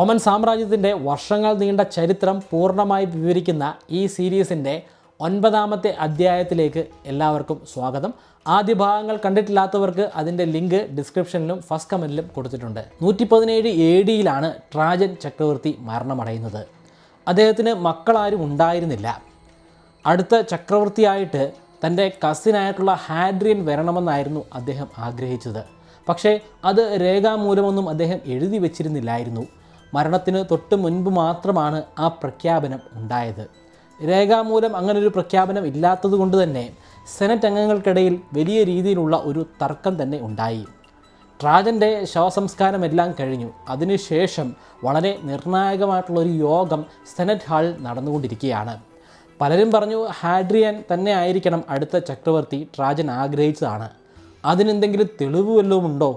Roman സാമ്രാജ്യത്തിൻ്റെ വർഷങ്ങൾ നീണ്ട ചരിത്രം പൂർണ്ണമായി വിവരിക്കുന്ന ഈ സീരീസിൻ്റെ 9ാമത്തെ അധ്യായത്തിലേക്ക് എല്ലാവർക്കും സ്വാഗതം. ആദ്യ ഭാഗങ്ങൾ കണ്ടിട്ടില്ലാത്തവർക്ക് അതിൻ്റെ ലിങ്ക് ഡിസ്ക്രിപ്ഷനിലും ഫസ്റ്റ് കമൻറ്റിലും കൊടുത്തിട്ടുണ്ട്. 117 AD ട്രാജൻ ചക്രവർത്തി മരണമടയുന്നത്. അദ്ദേഹത്തിന് മക്കളാരും ഉണ്ടായിരുന്നില്ല. അടുത്ത ചക്രവർത്തിയായിട്ട് തൻ്റെ കസിനായിട്ടുള്ള ഹാഡ്രിയൻ വരണമെന്നായിരുന്നു അദ്ദേഹം ആഗ്രഹിച്ചത്. പക്ഷേ അത് രേഖാമൂലമൊന്നും അദ്ദേഹം എഴുതി വച്ചിരുന്നില്ലായിരുന്നു. മരണത്തിന് തൊട്ട് മുൻപ് മാത്രമാണ് ആ പ്രഖ്യാപനം ഉണ്ടായത്. രേഖാമൂലം അങ്ങനൊരു പ്രഖ്യാപനം ഇല്ലാത്തത് കൊണ്ട് തന്നെ സെനറ്റ് അംഗങ്ങൾക്കിടയിൽ വലിയ രീതിയിലുള്ള ഒരു തർക്കം തന്നെ ഉണ്ടായി. ട്രാജൻ്റെ ശവസംസ്കാരമെല്ലാം കഴിഞ്ഞു. അതിനുശേഷം വളരെ നിർണായകമായിട്ടുള്ളൊരു യോഗം സെനറ്റ് ഹാളിൽ നടന്നുകൊണ്ടിരിക്കുകയാണ്. പലരും പറഞ്ഞു ഹാഡ്രിയൻ തന്നെ ആയിരിക്കണം അടുത്ത ചക്രവർത്തി, ട്രാജൻ ആഗ്രഹിച്ചതാണ്. അതിനെന്തെങ്കിലും തെളിവ് വല്ലതും ഉണ്ടോ?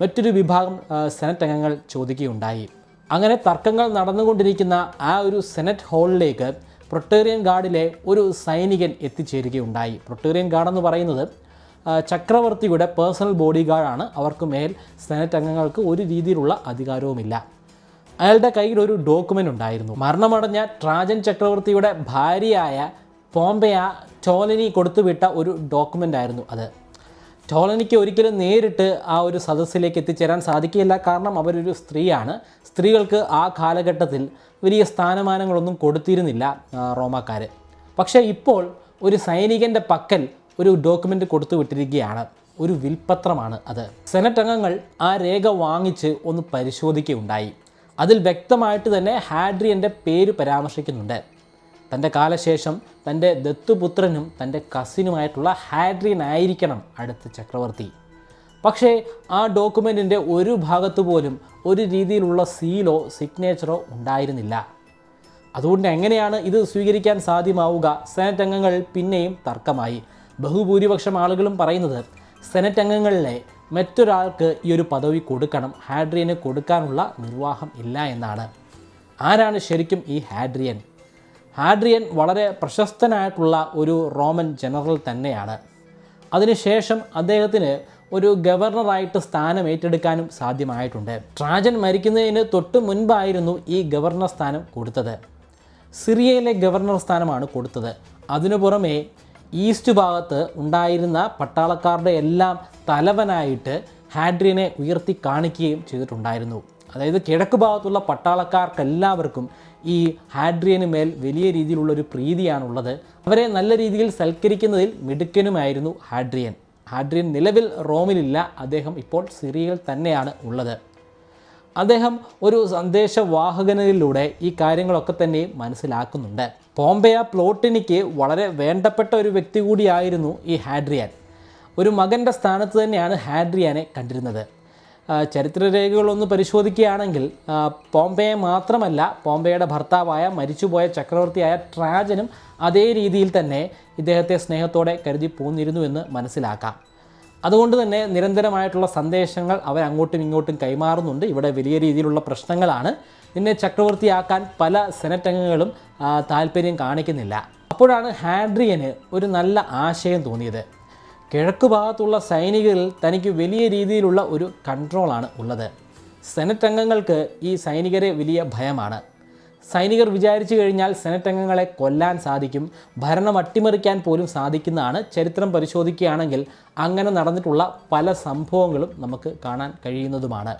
മറ്റൊരു വിഭാഗം സെനറ്റ് അംഗങ്ങൾ ചോദിക്കുകയുണ്ടായി. അങ്ങനെ തർക്കങ്ങൾ നടന്നുകൊണ്ടിരിക്കുന്ന ആ ഒരു സെനറ്റ് ഹാളിലേക്ക് പ്രൊട്ടേറിയൻ ഗാർഡിലെ ഒരു സൈനികൻ എത്തിച്ചേരുകയുണ്ടായി. പ്രൊട്ടേറിയൻ ഗാർഡ് എന്ന് പറയുന്നത് ചക്രവർത്തിയുടെ പേഴ്സണൽ ബോഡി ഗാർഡാണ്. അവർക്ക് മേൽ സെനറ്റ് അംഗങ്ങൾക്ക് ഒരു രീതിയിലുള്ള അധികാരവുമില്ല. അയാളുടെ കയ്യിൽ ഒരു ഡോക്യുമെൻ്റ് ഉണ്ടായിരുന്നു. മരണമടഞ്ഞ ട്രാജൻ ചക്രവർത്തിയുടെ ഭാര്യയായ പോംപെയ ടോലനി കൊടുത്തുവിട്ട ഒരു ഡോക്യുമെൻ്റ് ആയിരുന്നു അത്. ടോളനിക്ക് ഒരിക്കലും നേരിട്ട് ആ ഒരു സദസ്സിലേക്ക് എത്തിച്ചേരാൻ സാധിക്കില്ല. കാരണം അവരൊരു സ്ത്രീയാണ്. സ്ത്രീകൾക്ക് ആ കാലഘട്ടത്തിൽ വലിയ സ്ഥാനമാനങ്ങളൊന്നും കൊടുത്തിരുന്നില്ല റോമാക്കാർ. പക്ഷേ ഇപ്പോൾ ഒരു സൈനികൻ്റെ പക്കൽ ഒരു ഡോക്യുമെൻ്റ് കൊടുത്തു വിട്ടിരിക്കുകയാണ്. ഒരു വിൽപ്പത്രമാണ് അത്. സെനറ്റ് അംഗങ്ങൾ ആ രേഖ വാങ്ങിച്ച് ഒന്ന് പരിശോധിക്കുകയുണ്ടായി. അതിൽ വ്യക്തമായിട്ട് തന്നെ ഹാഡ്രിയൻ്റെ പേര് പരാമർശിക്കുന്നുണ്ട്. തൻ്റെ കാലശേഷം തൻ്റെ ദത്തുപുത്രനും തൻ്റെ കസിനുമായിട്ടുള്ള ഹാഡ്രിയൻ ആയിരിക്കണം അടുത്ത ചക്രവർത്തി. പക്ഷേ ആ ഡോക്യുമെൻറ്റിൻ്റെ ഒരു ഭാഗത്ത് പോലും ഒരു രീതിയിലുള്ള സീലോ സിഗ്നേച്ചറോ ഉണ്ടായിരുന്നില്ല. അതുകൊണ്ട് എങ്ങനെയാണ് ഇത് സ്വീകരിക്കാൻ സാധ്യമാവുക? സെനറ്റ് അംഗങ്ങൾ പിന്നെയും തർക്കമായി. ബഹുഭൂരിപക്ഷം ആളുകളും പറയുന്നത് സെനറ്റ് അംഗങ്ങളിലെ മറ്റൊരാൾക്ക് ഈ ഒരു പദവി കൊടുക്കണം, ഹാഡ്രിയന് കൊടുക്കാനുള്ള നിർവാഹം ഇല്ല എന്നാണ്. ആരാണ് ശരിക്കും ഈ ഹാഡ്രിയൻ? ഹാഡ്രിയൻ വളരെ പ്രശസ്തനായിട്ടുള്ള ഒരു റോമൻ ജനറൽ തന്നെയാണ്. അതിനുശേഷം അദ്ദേഹത്തിന് ഒരു ഗവർണറായിട്ട് സ്ഥാനം ഏറ്റെടുക്കാനും സാധ്യമായിട്ടുണ്ട്. ട്രാജൻ മരിക്കുന്നതിന് തൊട്ട് മുൻപായിരുന്നു ഈ ഗവർണർ സ്ഥാനം കൊടുത്തത്. സിറിയയിലെ ഗവർണർ സ്ഥാനമാണ് കൊടുത്തത്. അതിനു പുറമെ ഈസ്റ്റ് ഭാഗത്ത് ഉണ്ടായിരുന്ന പട്ടാളക്കാരുടെ എല്ലാം തലവനായിട്ട് ഹാഡ്രിയനെ ഉയർത്തി കാണിക്കുകയും ചെയ്തിട്ടുണ്ടായിരുന്നു. അതായത് കിഴക്ക് ഭാഗത്തുള്ള പട്ടാളക്കാർക്കെല്ലാവർക്കും ഈ ഹാഡ്രിയന് മേൽ വലിയ രീതിയിലുള്ളൊരു പ്രീതിയാണുള്ളത്. അവരെ നല്ല രീതിയിൽ സൽക്കരിക്കുന്നതിൽ മിടുക്കനുമായിരുന്നു ഹാഡ്രിയൻ. ഹാഡ്രിയൻ നിലവിൽ റോമിലില്ല. അദ്ദേഹം ഇപ്പോൾ സിറിയയിൽ തന്നെയാണ് ഉള്ളത്. അദ്ദേഹം ഒരു സന്ദേശവാഹകനിലൂടെ ഈ കാര്യങ്ങളൊക്കെ തന്നെ മനസ്സിലാക്കുന്നുണ്ട്. പോംപെയ പ്ലോട്ടിനിക്ക് വളരെ വേണ്ടപ്പെട്ട ഒരു വ്യക്തി കൂടിയായിരുന്നു ഈ ഹാഡ്രിയൻ. ഒരു മകൻ്റെ സ്ഥാനത്ത് തന്നെയാണ് ഹാഡ്രിയനെ കണ്ടിരുന്നത്. ചരിത്രരേഖകളൊന്ന് പരിശോധിക്കുകയാണെങ്കിൽ പോംപെയെ മാത്രമല്ല, പോംപെയുടെ ഭർത്താവായ മരിച്ചുപോയ ചക്രവർത്തിയായ ട്രാജനും അതേ രീതിയിൽ തന്നെ ഇദ്ദേഹത്തെ സ്നേഹത്തോടെ കരുതി പോന്നിരുന്നു എന്ന് മനസ്സിലാക്കാം. അതുകൊണ്ട് തന്നെ നിരന്തരമായിട്ടുള്ള സന്ദേശങ്ങൾ അവർ അങ്ങോട്ടും ഇങ്ങോട്ടും കൈമാറുന്നുണ്ട്. ഇവിടെ വലിയ രീതിയിലുള്ള പ്രശ്നങ്ങളാണ്. നിന്നെ ചക്രവർത്തിയാക്കാൻ പല സെനറ്റ് അംഗങ്ങളും താല്പര്യം കാണിക്കുന്നില്ല. അപ്പോഴാണ് ഹാഡ്രിയന് ഒരു നല്ല ആശയം തോന്നിയത്. കിഴക്ക് ഭാഗത്തുള്ള സൈനികരിൽ തനിക്ക് വലിയ രീതിയിലുള്ള ഒരു കൺട്രോളാണ് ഉള്ളത്. സെനറ്റ് അംഗങ്ങൾക്ക് ഈ സൈനികരെ വലിയ ഭയമാണ്. സൈനികർ വിചാരിച്ചു കഴിഞ്ഞാൽ സെനറ്റ് അംഗങ്ങളെ കൊല്ലാൻ സാധിക്കും, ഭരണം അട്ടിമറിക്കാൻ പോലും സാധിക്കുന്നതാണ്. ചരിത്രം പരിശോധിക്കുകയാണെങ്കിൽ അങ്ങനെ നടന്നിട്ടുള്ള പല സംഭവങ്ങളും നമുക്ക് കാണാൻ കഴിയുന്നതുമാണ്.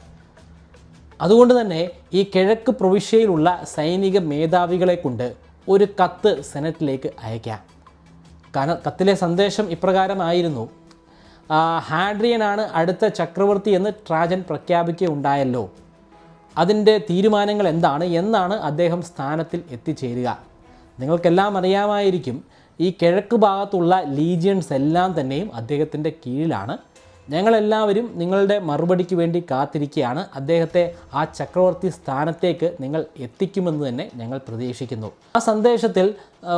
അതുകൊണ്ട് തന്നെ ഈ കിഴക്ക് പ്രവിശ്യയിലുള്ള സൈനിക മേധാവികളെ കൊണ്ട് ഒരു കത്ത് സെനറ്റിലേക്ക് അയക്കാം. കത്തിലെ സന്ദേശം ഇപ്രകാരമായിരുന്നു: ഹാഡ്രിയനാണ് അടുത്ത ചക്രവർത്തി എന്ന് ട്രാജൻ പ്രഖ്യാപിക്കുകയുണ്ടായല്ലോ. അതിൻ്റെ തീരുമാനങ്ങൾ എന്താണ് എന്നാണ് അദ്ദേഹം സ്ഥാനത്തിൽ എത്തിച്ചേരുക. നിങ്ങൾക്കെല്ലാം അറിയാമായിരിക്കും, ഈ കിഴക്ക് ഭാഗത്തുള്ള ലീജിയൻസ് എല്ലാം തന്നെയും അദ്ദേഹത്തിൻ്റെ കീഴിലാണ്. ഞങ്ങളെല്ലാവരും നിങ്ങളുടെ മറുപടിക്ക് വേണ്ടി കാത്തിരിക്കുകയാണ്. അദ്ദേഹത്തെ ആ ചക്രവർത്തി സ്ഥാനത്തേക്ക് നിങ്ങൾ എത്തിക്കുമെന്ന് തന്നെ ഞങ്ങൾ പ്രതീക്ഷിക്കുന്നു. ആ സന്ദേശത്തിൽ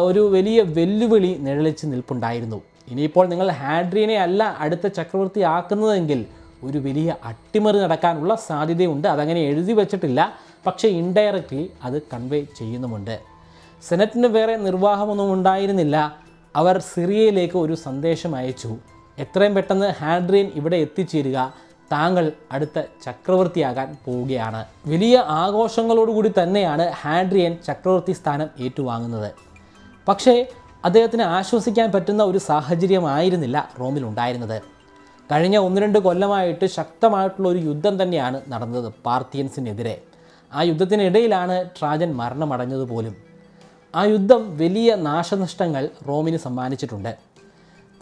ഒരു വലിയ വെല്ലുവിളി നിഴലിച്ച് നിൽപ്പുണ്ടായിരുന്നു. ഇനിയിപ്പോൾ നിങ്ങൾ ഹാഡ്രിയനെ അല്ല അടുത്ത ചക്രവർത്തി ആക്കുന്നതെങ്കിൽ ഒരു വലിയ അട്ടിമറി നടക്കാനുള്ള സാധ്യതയുണ്ട്. അതങ്ങനെ എഴുതി വച്ചിട്ടില്ല, പക്ഷേ ഇൻഡയറക്റ്റ്ലി അത് കൺവേ ചെയ്യുന്നുമുണ്ട്. സെനറ്റിന് വേറെ നിർവാഹമൊന്നും ഉണ്ടായിരുന്നില്ല. അവർ സിറിയയിലേക്ക് ഒരു സന്ദേശം അയച്ചു. എത്രയും പെട്ടെന്ന് ഹാഡ്രിയൻ ഇവിടെ എത്തിച്ചേരുക, താങ്കൾ അടുത്ത ചക്രവർത്തിയാകാൻ പോവുകയാണ്. വലിയ ആഘോഷങ്ങളോടുകൂടി തന്നെയാണ് ഹാഡ്രിയൻ ചക്രവർത്തി സ്ഥാനം ഏറ്റുവാങ്ങുന്നത്. പക്ഷേ അദ്ദേഹത്തിന് ആശ്വസിക്കാൻ പറ്റുന്ന ഒരു സാഹചര്യമായിരുന്നില്ല റോമിലുണ്ടായിരുന്നത്. കഴിഞ്ഞ 1-2 കൊല്ലമായിട്ട് ശക്തമായിട്ടുള്ള ഒരു യുദ്ധം തന്നെയാണ് നടന്നത് പാർത്തിയൻസിനെതിരെ. ആ യുദ്ധത്തിനിടയിലാണ് ട്രാജൻ മരണമടഞ്ഞത് പോലും. ആ യുദ്ധം വലിയ നാശനഷ്ടങ്ങൾ റോമിന് സമ്മാനിച്ചിട്ടുണ്ട്.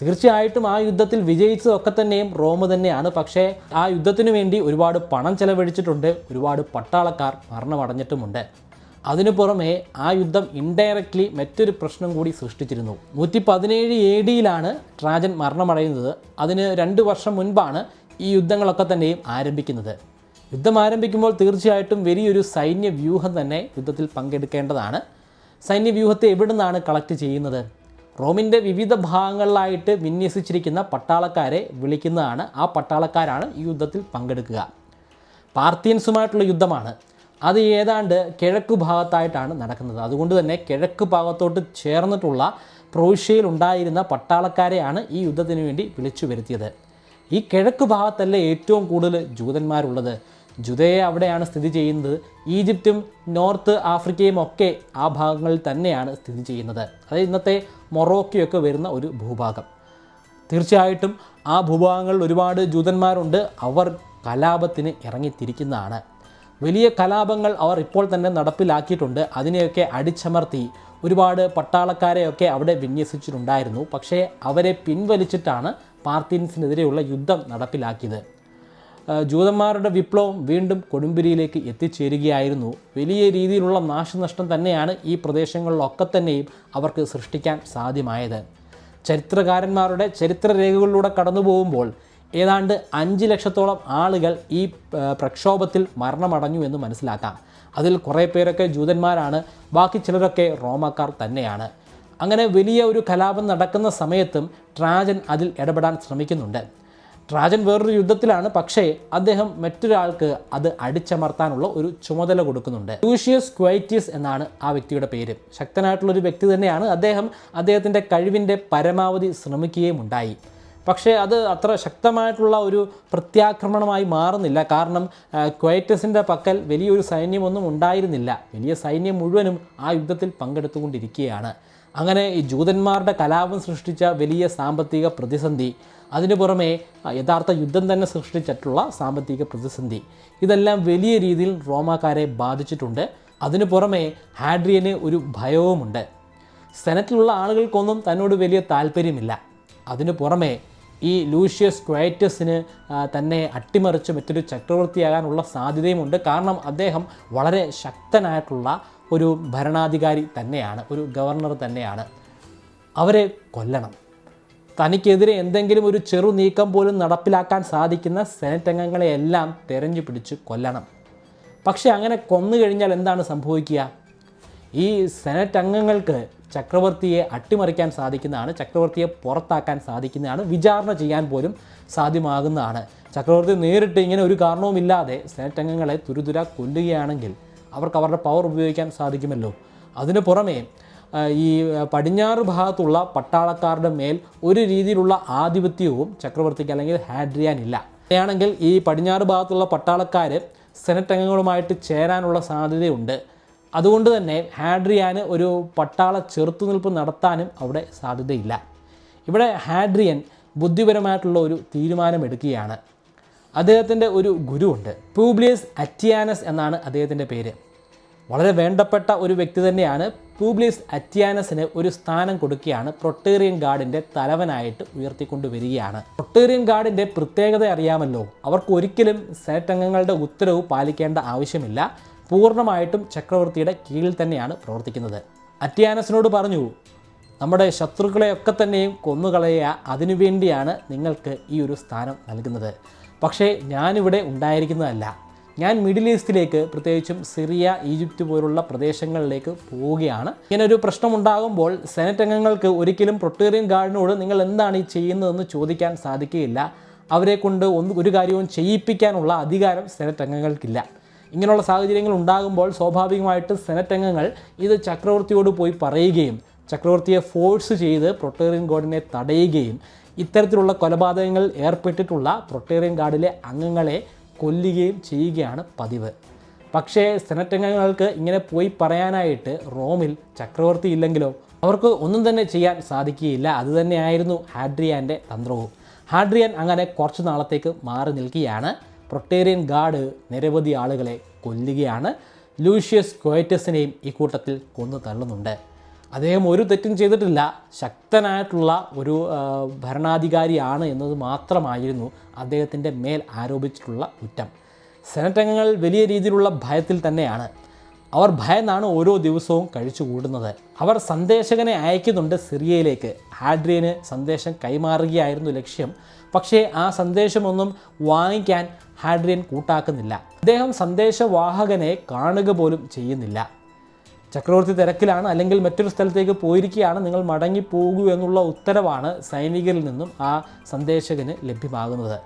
തീർച്ചയായിട്ടും ആ യുദ്ധത്തിൽ വിജയിച്ചതൊക്കെ തന്നെയും റോം തന്നെയാണ്. പക്ഷേ ആ യുദ്ധത്തിനു വേണ്ടി ഒരുപാട് പണം ചെലവഴിച്ചിട്ടുണ്ട്, ഒരുപാട് പട്ടാളക്കാർ മരണമടഞ്ഞിട്ടുമുണ്ട്. അതിനു പുറമെ ആ യുദ്ധം ഇൻഡയറക്റ്റ്ലി മറ്റൊരു പ്രശ്നം കൂടി സൃഷ്ടിച്ചിരുന്നു. 117 AD ട്രാജൻ മരണമടയുന്നത്. അതിന് 2 വർഷം മുൻപാണ് ഈ യുദ്ധങ്ങളൊക്കെ തന്നെയും ആരംഭിക്കുന്നത്. യുദ്ധം ആരംഭിക്കുമ്പോൾ തീർച്ചയായിട്ടും വലിയൊരു സൈന്യ വ്യൂഹം തന്നെ യുദ്ധത്തിൽ പങ്കെടുക്കേണ്ടതാണ്. സൈന്യവ്യൂഹത്തെ എവിടെ നിന്നാണ് കളക്ട് ചെയ്യുന്നത്? റോമിൻ്റെ വിവിധ ഭാഗങ്ങളിലായിട്ട് വിന്യസിച്ചിരിക്കുന്ന പട്ടാളക്കാരെ വിളിക്കുന്നതാണ്. ആ പട്ടാളക്കാരാണ് ഈ യുദ്ധത്തിൽ പങ്കെടുക്കുക. പാർത്തിയൻസുമായിട്ടുള്ള യുദ്ധമാണ്. അത് ഏതാണ്ട് കിഴക്ക് ഭാഗത്തായിട്ടാണ് നടക്കുന്നത്. അതുകൊണ്ട് തന്നെ കിഴക്ക് ഭാഗത്തോട്ട് ചേർന്നിട്ടുള്ള പ്രവിശ്യയിൽ ഉണ്ടായിരുന്ന പട്ടാളക്കാരെയാണ് ഈ യുദ്ധത്തിന് വേണ്ടി വിളിച്ചു വരുത്തിയത്. ഈ കിഴക്ക് ഭാഗത്തല്ലേ ഏറ്റവും കൂടുതൽ ജൂതന്മാരുള്ളത്. ജുദയ അവിടെയാണ് സ്ഥിതി ചെയ്യുന്നത്. ഈജിപ്തും നോർത്ത് ആഫ്രിക്കയും ഒക്കെ ആ ഭാഗങ്ങളിൽ തന്നെയാണ് സ്ഥിതി ചെയ്യുന്നത്. അതായത് ഇന്നത്തെ മൊറോക്കയൊക്കെ വരുന്ന ഒരു ഭൂഭാഗം. തീർച്ചയായിട്ടും ആ ഭൂഭാഗങ്ങളിൽ ഒരുപാട് ജൂതന്മാരുണ്ട്. അവർ കലാപത്തിന് ഇറങ്ങിത്തിരിക്കുന്നതാണ്. വലിയ കലാപങ്ങൾ അവർ ഇപ്പോൾ തന്നെ നടപ്പിലാക്കിയിട്ടുണ്ട്. അതിനെയൊക്കെ അടിച്ചമർത്തി ഒരുപാട് പട്ടാളക്കാരെയൊക്കെ അവിടെ വിന്യസിച്ചിട്ടുണ്ടായിരുന്നു. പക്ഷേ അവരെ പിൻവലിച്ചിട്ടാണ് പാർത്തിയൻസിനെതിരെയുള്ള യുദ്ധം നടപ്പിലാക്കിയത്. ജൂതന്മാരുടെ വിപ്ലവം വീണ്ടും കൊടുമ്പിരിയിലേക്ക് എത്തിച്ചേരുകയായിരുന്നു. വലിയ രീതിയിലുള്ള നാശനഷ്ടം തന്നെയാണ് ഈ പ്രദേശങ്ങളിലൊക്കെ തന്നെയും അവർക്ക് സൃഷ്ടിക്കാൻ സാധ്യമായത്. ചരിത്രകാരന്മാരുടെ ചരിത്രരേഖകളിലൂടെ കടന്നു പോകുമ്പോൾ ഏതാണ്ട് 5 ലക്ഷത്തോളം ആളുകൾ ഈ പ്രക്ഷോഭത്തിൽ മരണമടഞ്ഞു എന്ന് മനസ്സിലാക്കാം. അതിൽ കുറേ പേരൊക്കെ ജൂതന്മാരാണ്, ബാക്കി ചിലരൊക്കെ റോമാക്കാർ തന്നെയാണ്. അങ്ങനെ വലിയ ഒരു കലാപം നടക്കുന്ന സമയത്തും ട്രാജൻ അതിൽ ഇടപെടാൻ ശ്രമിക്കുന്നുണ്ട്. ട്രാജൻ വേറൊരു യുദ്ധത്തിലാണ്, പക്ഷേ അദ്ദേഹം മറ്റൊരാൾക്ക് അത് അടിച്ചമർത്താനുള്ള ഒരു ചുമതല കൊടുക്കുന്നുണ്ട്. ലൂഷ്യസ് ക്വൈറ്റിയസ് എന്നാണ് ആ വ്യക്തിയുടെ പേര്. ശക്തനായിട്ടുള്ളൊരു വ്യക്തി തന്നെയാണ്. അദ്ദേഹത്തിൻ്റെ കഴിവിൻ്റെ പരമാവധി ശ്രമിക്കുകയും ഉണ്ടായി. പക്ഷേ അത് അത്ര ശക്തമായിട്ടുള്ള ഒരു പ്രത്യാക്രമണമായി മാറുന്നില്ല. കാരണം ക്വൈറ്റസിൻ്റെ പക്കൽ വലിയൊരു സൈന്യമൊന്നും ഉണ്ടായിരുന്നില്ല. വലിയ സൈന്യം മുഴുവനും ആ യുദ്ധത്തിൽ പങ്കെടുത്തുകൊണ്ടിരിക്കുകയാണ്. അങ്ങനെ ഈ ജൂതന്മാരുടെ കലാപം സൃഷ്ടിച്ച വലിയ സാമ്പത്തിക പ്രതിസന്ധി, അതിനു പുറമെ യഥാർത്ഥ യുദ്ധം തന്നെ സൃഷ്ടിച്ചിട്ടുള്ള സാമ്പത്തിക പ്രതിസന്ധി, ഇതെല്ലാം വലിയ രീതിയിൽ റോമാക്കാരെ ബാധിച്ചിട്ടുണ്ട്. അതിനു പുറമെ ഹാഡ്രിയന് ഒരു ഭയവുമുണ്ട്. സെനറ്റിലുള്ള ആളുകൾക്കൊന്നും തന്നോട് വലിയ താല്പര്യമില്ല. അതിനു പുറമെ ഈ ലൂഷ്യസ് ക്വൈറ്റസിന് തന്നെ അട്ടിമറിച്ച് മറ്റൊരു ചക്രവർത്തിയാകാനുള്ള സാധ്യതയുമുണ്ട്. കാരണം അദ്ദേഹം വളരെ ശക്തനായിട്ടുള്ള ഒരു ഭരണാധികാരി തന്നെയാണ്, ഒരു ഗവർണർ തന്നെയാണ്. അവരെ കൊല്ലണം. തനിക്കെതിരെ എന്തെങ്കിലും ഒരു ചെറു നീക്കം പോലും നടപ്പിലാക്കാൻ സാധിക്കുന്ന സെനറ്റ് അംഗങ്ങളെയെല്ലാം തെരഞ്ഞു പിടിച്ച് കൊല്ലണം. പക്ഷേ അങ്ങനെ കൊന്നു കഴിഞ്ഞാൽ എന്താണ് സംഭവിക്കുക? ഈ സെനറ്റ് അംഗങ്ങൾക്ക് ചക്രവർത്തിയെ അട്ടിമറിക്കാൻ സാധിക്കുന്നതാണ്, ചക്രവർത്തിയെ പുറത്താക്കാൻ സാധിക്കുന്നതാണ്, വിചാരണ ചെയ്യാൻ പോലും സാധ്യമാകുന്നതാണ്. ചക്രവർത്തി നേരിട്ട് ഇങ്ങനെ ഒരു കാരണവുമില്ലാതെ സെനറ്റ് അംഗങ്ങളെ തുരുതുര കൊല്ലുകയാണെങ്കിൽ അവർക്ക് അവരുടെ പവർ ഉപയോഗിക്കാൻ സാധിക്കുമല്ലോ. അതിനു പുറമെ ഈ പടിഞ്ഞാറ് ഭാഗത്തുള്ള പട്ടാളക്കാരുടെ മേൽ ഒരു രീതിയിലുള്ള ആധിപത്യവും ചക്രവർത്തിക്ക് അല്ലെങ്കിൽ ഹാഡ്രിയാനില്ല. അങ്ങനെയാണെങ്കിൽ ഈ പടിഞ്ഞാറ് ഭാഗത്തുള്ള പട്ടാളക്കാർ സെനറ്റ് അംഗങ്ങളുമായിട്ട് ചേരാനുള്ള സാധ്യതയുണ്ട്. അതുകൊണ്ട് തന്നെ ഹാഡ്രിയാന് ഒരു പട്ടാള ചെറുത്തുനിൽപ്പ് നടത്താനും അവിടെ സാധ്യതയില്ല. ഇവിടെ ഹാഡ്രിയൻ ബുദ്ധിപരമായിട്ടുള്ള ഒരു തീരുമാനമെടുക്കുകയാണ്. അദ്ദേഹത്തിൻ്റെ ഒരു ഗുരുവുണ്ട്, പൂബ്ലിയസ് അറ്റിയാനസ് എന്നാണ് അദ്ദേഹത്തിൻ്റെ പേര്. വളരെ വേണ്ടപ്പെട്ട ഒരു വ്യക്തി തന്നെയാണ്. പൂബ്ലിയസ് അറ്റിയാനസിന് ഒരു സ്ഥാനം കൊടുക്കുകയാണ്. പ്രൊട്ടേറിയൻ ഗാർഡിൻ്റെ തലവനായിട്ട് ഉയർത്തിക്കൊണ്ടുവരികയാണ്. പ്രൊട്ടേറിയൻ ഗാർഡിൻ്റെ പ്രത്യേകത അറിയാമല്ലോ. അവർക്ക് ഒരിക്കലും സെനറ്റ് അംഗങ്ങളുടെ ഉത്തരവ് പാലിക്കേണ്ട ആവശ്യമില്ല. പൂർണ്ണമായിട്ടും ചക്രവർത്തിയുടെ കീഴിൽ തന്നെയാണ് പ്രവർത്തിക്കുന്നത്. അറ്റിയാനസിനോട് പറഞ്ഞു, നമ്മുടെ ശത്രുക്കളെയൊക്കെ തന്നെയും കൊന്നുകളയുക, അതിനുവേണ്ടിയാണ് നിങ്ങൾക്ക് ഈ ഒരു സ്ഥാനം നൽകുന്നത്. പക്ഷേ ഞാനിവിടെ ഉണ്ടായിരിക്കുന്നതല്ല. ഞാൻ മിഡിൽ ഈസ്റ്റിലേക്ക്, പ്രത്യേകിച്ചും സിറിയ, ഈജിപ്റ്റ് പോലുള്ള പ്രദേശങ്ങളിലേക്ക് പോവുകയാണ്. ഇങ്ങനൊരു പ്രശ്നമുണ്ടാകുമ്പോൾ സെനറ്റ് അംഗങ്ങൾക്ക് ഒരിക്കലും പ്രൊട്ടേറിയൻ ഗാർഡിനോട് നിങ്ങൾ എന്താണ് ഈ ചെയ്യുന്നതെന്ന് ചോദിക്കാൻ സാധിക്കുകയില്ല. അവരെ കൊണ്ട് ഒരു കാര്യവും ചെയ്യിപ്പിക്കാനുള്ള അധികാരം സെനറ്റ് അംഗങ്ങൾക്കില്ല. ഇങ്ങനെയുള്ള സാഹചര്യങ്ങൾ ഉണ്ടാകുമ്പോൾ സ്വാഭാവികമായിട്ട് സെനറ്റ് അംഗങ്ങൾ ഇത് ചക്രവർത്തിയോട് പോയി പറയുകയും ചക്രവർത്തിയെ ഫോഴ്സ് ചെയ്ത് പ്രൊട്ടേറിയൻ ഗാർഡിനെ തടയുകയും ഇത്തരത്തിലുള്ള കൊലപാതകങ്ങളിൽ ഏർപ്പെട്ടിട്ടുള്ള പ്രൊട്ടേറിയൻ ഗാർഡിലെ അംഗങ്ങളെ കൊല്ലുകയും ചെയ്യുകയാണ് പതിവ്. പക്ഷേ സെനറ്റ് അംഗങ്ങൾക്ക് ഇങ്ങനെ പോയി പറയാനായിട്ട് റോമിൽ ചക്രവർത്തി ഇല്ലെങ്കിലോ അവർക്ക് ഒന്നും തന്നെ ചെയ്യാൻ സാധിക്കുകയില്ല. അതുതന്നെയായിരുന്നു ഹാഡ്രിയാൻ്റെ തന്ത്രവും. ഹാഡ്രിയാൻ അങ്ങനെ കുറച്ച് നാളത്തേക്ക് മാറി നിൽക്കുകയാണ്. പ്രൊട്ടേറിയൻ ഗാർഡ് നിരവധി ആളുകളെ കൊല്ലുകയാണ്. ലൂഷ്യസ് ക്വയറ്റസിനെയും ഈ കൂട്ടത്തിൽ കൊന്നു തള്ളുന്നുണ്ട്. അദ്ദേഹം ഒരു തെറ്റും ചെയ്തിട്ടില്ല, ശക്തനായിട്ടുള്ള ഒരു ഭരണാധികാരിയാണ് എന്നത് മാത്രമായിരുന്നു അദ്ദേഹത്തിൻ്റെ മേൽ ആരോപിച്ചിട്ടുള്ള കുറ്റം. സെനറ്റ് അംഗങ്ങൾ വലിയ രീതിയിലുള്ള ഭയത്തിൽ തന്നെയാണ്. അവർ ഭയന്നാണ് ഓരോ ദിവസവും കഴിച്ചു കൂടുന്നത്. അവർ സന്ദേശകനെ അയക്കുന്നുണ്ട് സിറിയയിലേക്ക്. ഹാഡ്രിയന് സന്ദേശം കൈമാറുകയായിരുന്നു ലക്ഷ്യം. പക്ഷേ ആ സന്ദേശമൊന്നും വാങ്ങിക്കാൻ ഹാഡ്രിയൻ കൂട്ടാക്കുന്നില്ല. അദ്ദേഹം സന്ദേശവാഹകനെ കാണുക പോലും ചെയ്യുന്നില്ല. ചക്രവർത്തി തിരക്കിലാണ്, അല്ലെങ്കിൽ മറ്റൊരു സ്ഥലത്തേക്ക് പോയിരിക്കുകയാണ്, നിങ്ങൾ മടങ്ങിപ്പോകൂ എന്നുള്ള ഉത്തരവാണ് സൈനികരിൽ നിന്നും ആ സന്ദേശകന് ലഭ്യമാകുന്നത്.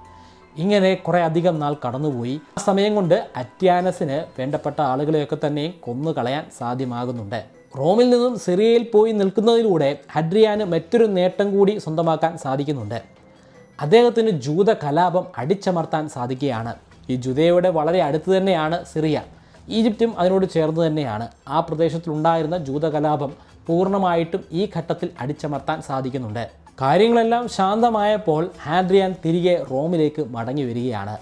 ഇങ്ങനെ കുറേ അധികം നാൾ കടന്നുപോയി. ആ സമയം കൊണ്ട് അറ്റിയാനസിന് വേണ്ടപ്പെട്ട ആളുകളെയൊക്കെ തന്നെയും കൊന്നുകളയാൻ സാധ്യമാകുന്നുണ്ട്. റോമിൽ നിന്നും സിറിയയിൽ പോയി നിൽക്കുന്നതിലൂടെ ഹഡ്രിയാന് മറ്റൊരു നേട്ടം കൂടി സ്വന്തമാക്കാൻ സാധിക്കുന്നുണ്ട്. അദ്ദേഹത്തിന് ജൂത കലാപം അടിച്ചമർത്താൻ സാധിക്കുകയാണ്. ഈ ജുദയുടെ വളരെ അടുത്ത് തന്നെയാണ് സിറിയ. ഈജിപ്തും അതിനോട് ചേർന്ന് തന്നെയാണ്. ആ പ്രദേശത്തിലുണ്ടായിരുന്ന ജൂത കലാപം പൂർണ്ണമായിട്ടും ഈ ഘട്ടത്തിൽ അടിച്ചമർത്താൻ സാധിക്കുന്നുണ്ട്. കാര്യങ്ങളെല്ലാം ശാന്തമായപ്പോൾ ഹാഡ്രിയാൻ തിരികെ റോമിലേക്ക് മടങ്ങി വരികയാണ്.